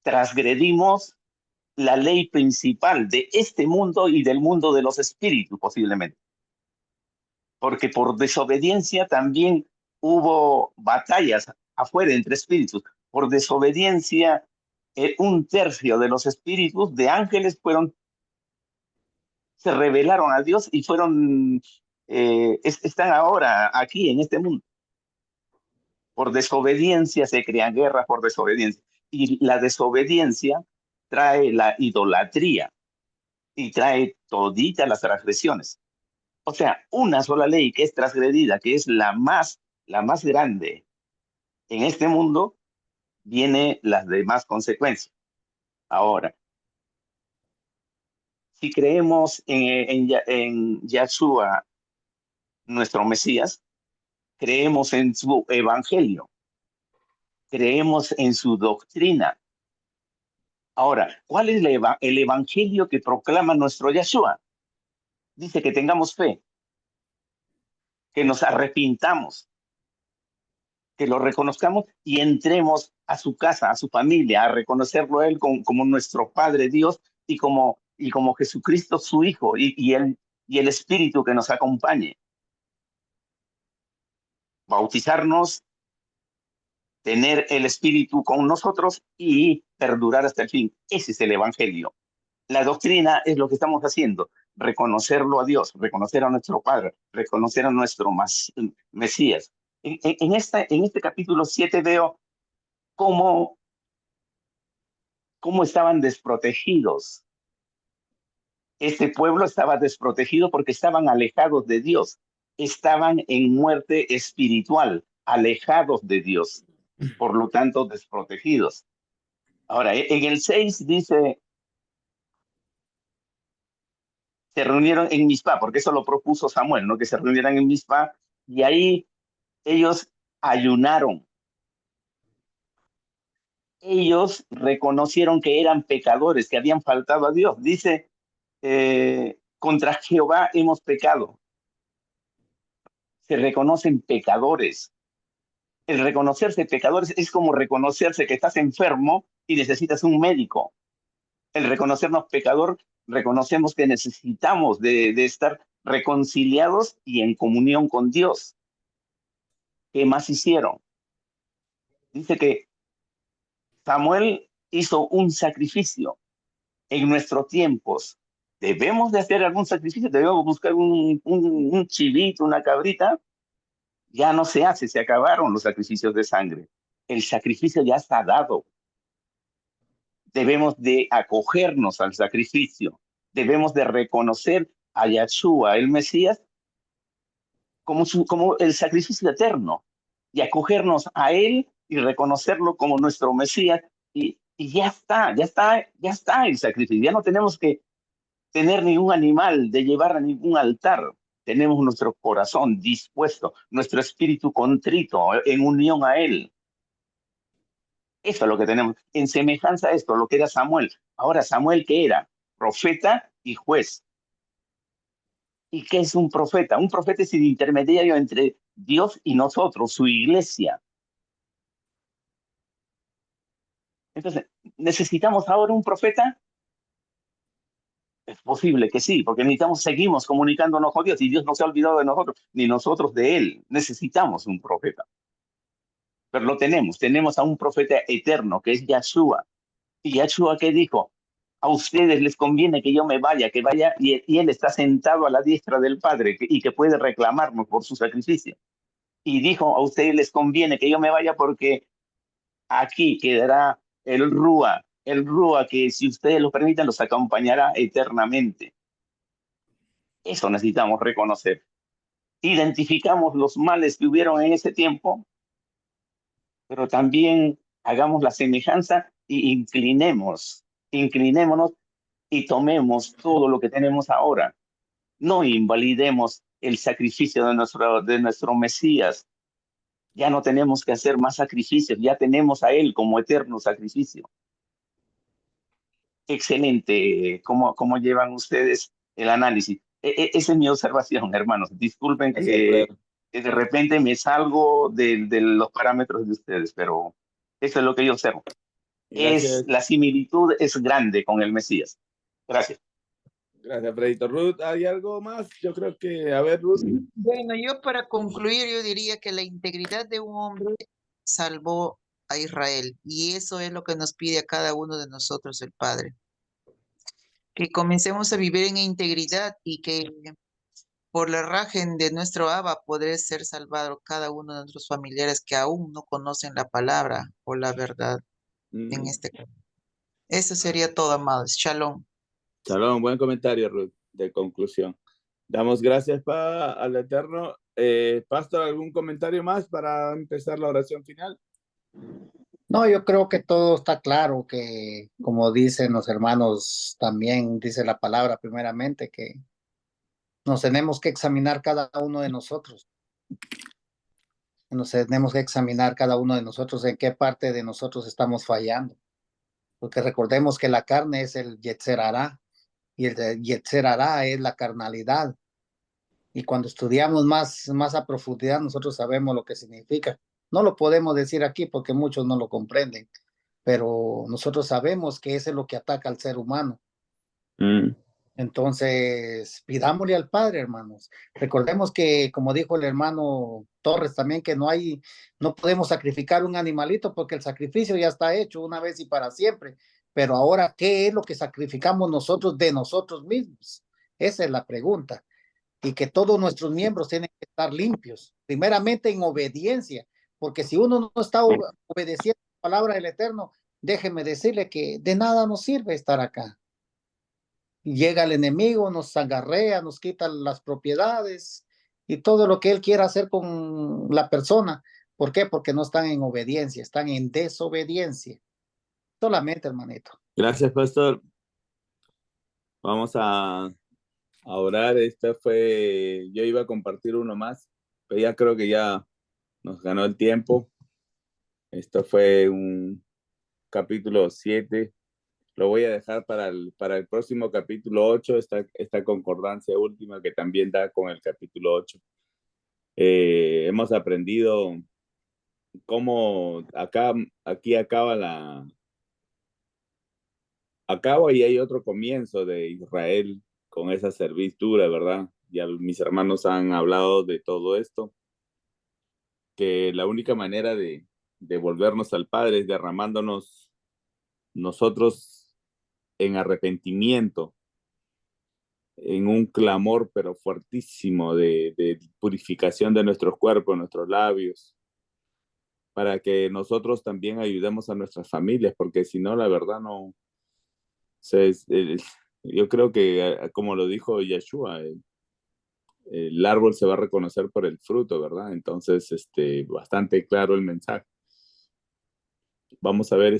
transgredimos la ley principal de este mundo y del mundo de los espíritus, posiblemente. Porque por desobediencia también hubo batallas afuera entre espíritus. Por desobediencia, un tercio de los espíritus de ángeles se rebelaron a Dios y están ahora aquí en este mundo. Por desobediencia se crean guerras por desobediencia. Y la desobediencia trae la idolatría y trae toditas las transgresiones. O sea, una sola ley que es transgredida, que es la más grande en este mundo, viene las demás consecuencias. Ahora, si creemos en Yahshua, nuestro Mesías, creemos en su evangelio, creemos en su doctrina. Ahora, ¿cuál es el evangelio que proclama nuestro Yahshua? Dice que tengamos fe, que nos arrepintamos, que lo reconozcamos y entremos a su casa, a su familia, a reconocerlo a él como nuestro Padre Dios y como Jesucristo su Hijo y el Espíritu que nos acompañe. Bautizarnos, tener el Espíritu con nosotros y perdurar hasta el fin. Ese es el Evangelio. La doctrina es lo que estamos haciendo, reconocerlo a Dios, reconocer a nuestro Padre, reconocer a nuestro Mesías. En este capítulo 7 veo cómo estaban desprotegidos. Este pueblo estaba desprotegido porque estaban alejados de Dios, estaban en muerte espiritual, alejados de Dios, por lo tanto desprotegidos. Ahora, en el 6 dice, se reunieron en Mizpá, porque eso lo propuso Samuel, ¿no? Que se reunieran en Mizpá, y ahí ellos ayunaron. Ellos reconocieron que eran pecadores, que habían faltado a Dios. Dice, contra Jehová hemos pecado. Se reconocen pecadores. El reconocerse pecadores es como reconocerse que estás enfermo y necesitas un médico. El reconocernos pecador, reconocemos que necesitamos de estar reconciliados y en comunión con Dios. ¿Qué más hicieron? Dice que Samuel hizo un sacrificio. En nuestros tiempos, ¿debemos de hacer algún sacrificio? ¿Debemos buscar un chivito, una cabrita? Ya no se hace, se acabaron los sacrificios de sangre. El sacrificio ya está dado. Debemos de acogernos al sacrificio. Debemos de reconocer a Yahshua, el Mesías, como el sacrificio eterno y acogernos a él y reconocerlo como nuestro Mesías y ya está el sacrificio. Ya no tenemos que tener ningún animal de llevar a ningún altar. Tenemos nuestro corazón dispuesto, nuestro espíritu contrito en unión a él. Eso es lo que tenemos. En semejanza a esto, lo que era Samuel. Ahora, Samuel, ¿qué era? Profeta y juez. ¿Y qué es un profeta? Un profeta es el intermediario entre Dios y nosotros, su iglesia. Entonces, ¿necesitamos ahora un profeta? Es posible que sí, porque seguimos comunicándonos con Dios y Dios no se ha olvidado de nosotros, ni nosotros de él. Necesitamos un profeta. Pero lo tenemos a un profeta eterno que es Yahshua. ¿Y Yahshua qué dijo? A ustedes les conviene que yo me vaya, que vaya, y él está sentado a la diestra del Padre y que puede reclamarnos por su sacrificio. Y dijo, a ustedes les conviene que yo me vaya porque aquí quedará el Rúa que si ustedes lo permiten los acompañará eternamente. Eso necesitamos reconocer. Identificamos los males que hubieron en ese tiempo, pero también hagamos la semejanza e inclinemos inclinémonos y tomemos todo lo que tenemos ahora. No invalidemos el sacrificio de nuestro Mesías. Ya no tenemos que hacer más sacrificios, ya tenemos a Él como eterno sacrificio. Excelente. ¿Cómo llevan ustedes el análisis? Esa es mi observación, hermanos. Disculpen Gracias, que de repente me salgo de los parámetros de ustedes, pero eso es lo que yo observo. Gracias. La similitud es grande con el Mesías. Gracias. Gracias, Fredito. Ruth, ¿hay algo más? Yo creo que, a ver, Ruth. Bueno, yo para concluir, yo diría que la integridad de un hombre salvó a Israel y eso es lo que nos pide a cada uno de nosotros el Padre. Que comencemos a vivir en integridad y que por la rajen de nuestro Abba podré ser salvado cada uno de nuestros familiares que aún no conocen la palabra o la verdad en este caso. Eso sería todo, amados. Shalom. Shalom, buen comentario, Ruth, de conclusión. Damos gracias al Eterno. Pastor, ¿algún comentario más para empezar la oración final? No, yo creo que todo está claro, que como dicen los hermanos, también dice la palabra primeramente, que nos tenemos que examinar cada uno de nosotros. Nos tenemos que examinar cada uno de nosotros en qué parte de nosotros estamos fallando. Porque recordemos que la carne es el Yetzer Hará y el Yetzer Hará es la carnalidad. Y cuando estudiamos más a profundidad, nosotros sabemos lo que significa. No lo podemos decir aquí porque muchos no lo comprenden, pero nosotros sabemos que eso es lo que ataca al ser humano. Entonces, pidámosle al Padre, hermanos. Recordemos que, como dijo el hermano Torres también, que no podemos sacrificar un animalito porque el sacrificio ya está hecho una vez y para siempre. Pero ahora, ¿qué es lo que sacrificamos nosotros de nosotros mismos? Esa es la pregunta. Y que todos nuestros miembros tienen que estar limpios, primeramente en obediencia, porque si uno no está obedeciendo la palabra del Eterno, déjeme decirle que de nada nos sirve estar acá. Llega el enemigo, nos agarrea, nos quita las propiedades y todo lo que él quiera hacer con la persona. ¿Por qué? Porque no están en obediencia, están en desobediencia. Solamente, hermanito. Gracias, Pastor. Vamos a orar. Yo iba a compartir uno más, pero ya creo que ya nos ganó el tiempo. Esto fue un capítulo 7. Lo voy a dejar para el próximo capítulo 8, esta concordancia última que también da con el capítulo 8. Hemos aprendido cómo aquí acaba y hay otro comienzo de Israel con esa servitud, ¿verdad? Ya mis hermanos han hablado de todo esto, que la única manera de volvernos al Padre es derramándonos nosotros en arrepentimiento, en un clamor pero fuertísimo de purificación de nuestros cuerpos, nuestros labios, para que nosotros también ayudemos a nuestras familias, porque si no, la verdad no. Yo creo que, como lo dijo Yeshua, el árbol se va a reconocer por el fruto, ¿verdad? Entonces, bastante claro el mensaje. Vamos a ver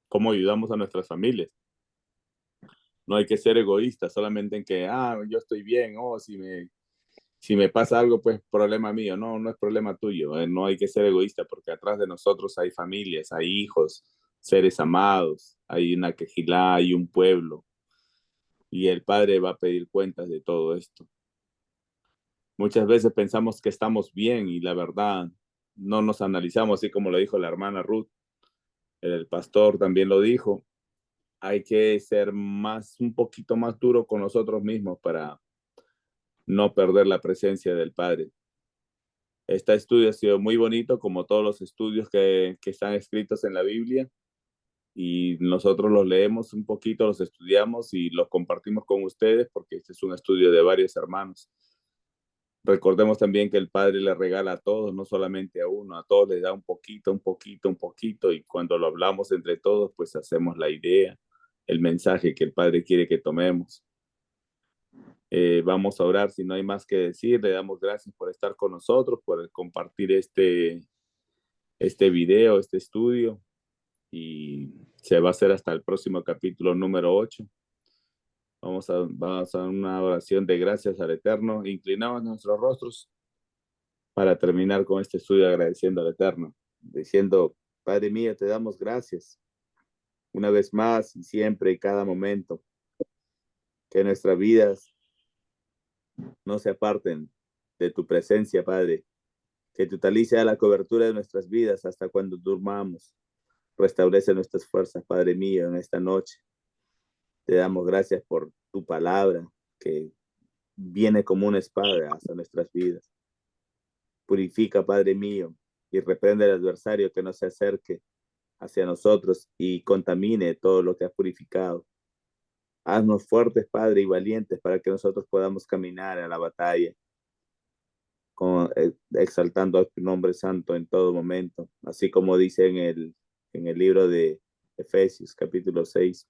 cómo ayudamos a nuestras familias. No hay que ser egoístas solamente en que, yo estoy bien, si me pasa algo, pues problema mío. No, no es problema tuyo. No hay que ser egoísta porque atrás de nosotros hay familias, hay hijos, seres amados, hay una quejilá, hay un pueblo. Y el Padre va a pedir cuentas de todo esto. Muchas veces pensamos que estamos bien y la verdad no nos analizamos, así como lo dijo la hermana Ruth. El pastor también lo dijo. Hay que ser un poquito más duro con nosotros mismos para no perder la presencia del Padre. Este estudio ha sido muy bonito, como todos los estudios que están escritos en la Biblia, y nosotros los leemos un poquito, los estudiamos y los compartimos con ustedes porque este es un estudio de varios hermanos. Recordemos también que el Padre le regala a todos, no solamente a uno, a todos les da un poquito, un poquito, un poquito, y cuando lo hablamos entre todos, pues hacemos la idea, el mensaje que el Padre quiere que tomemos. Vamos a orar, si no hay más que decir, le damos gracias por estar con nosotros, por compartir este video, este estudio, y Se va a hacer hasta el próximo capítulo número 8. Vamos a una oración de gracias al Eterno. Inclinamos nuestros rostros para terminar con este estudio agradeciendo al Eterno, diciendo: Padre mío, te damos gracias una vez más y siempre y cada momento, que nuestras vidas no se aparten de tu presencia, Padre, que tu talí sea la cobertura de nuestras vidas hasta cuando durmamos. Restablece nuestras fuerzas, Padre mío, en esta noche. Te damos gracias por tu palabra que viene como una espada hasta nuestras vidas. Purifica, Padre mío, y reprende al adversario que no se acerque hacia nosotros y contamine todo lo que has purificado. Haznos fuertes, Padre, y valientes para que nosotros podamos caminar a la batalla, exaltando a tu nombre santo en todo momento, así como dice en el libro de Efesios, capítulo 6.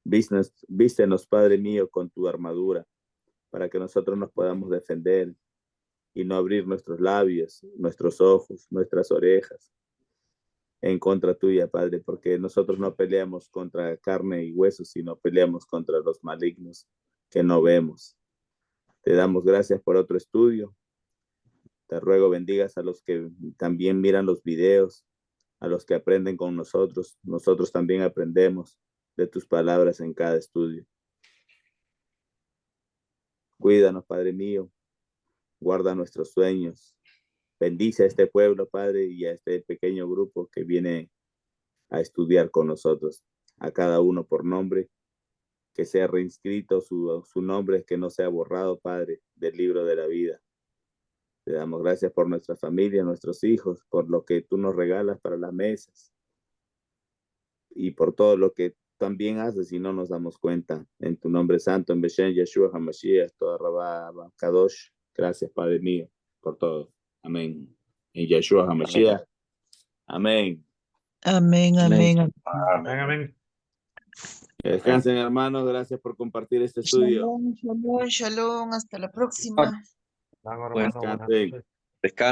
Vístenos, Padre mío, con tu armadura, para que nosotros nos podamos defender y no abrir nuestros labios, nuestros ojos, nuestras orejas en contra tuya, Padre, porque nosotros no peleamos contra carne y huesos, sino peleamos contra los malignos que no vemos. Te damos gracias por otro estudio. Te ruego bendigas a los que también miran los videos, a los que aprenden con nosotros. Nosotros también aprendemos de tus palabras en cada estudio. Cuídanos, Padre mío. Guarda nuestros sueños. Bendice a este pueblo, Padre, y a este pequeño grupo que viene a estudiar con nosotros. A cada uno por nombre, que sea reinscrito su nombre, que no sea borrado, Padre, del libro de la vida. Te damos gracias por nuestra familia, nuestros hijos, por lo que tú nos regalas para las mesas y por todo lo que también haces y no nos damos cuenta. En tu nombre santo, en Beshem Yeshua HaMashiach, toda Rabá Kadosh. Gracias, Padre mío, por todo. Amén. En Yeshua HaMashiach. Amén. Amén, amén, amén. Amén. Que descansen, hermanos. Gracias por compartir este estudio. Shalom, shalom, shalom. Hasta la próxima. Hermano, Bueno, buenas descansen. noches. Descansa.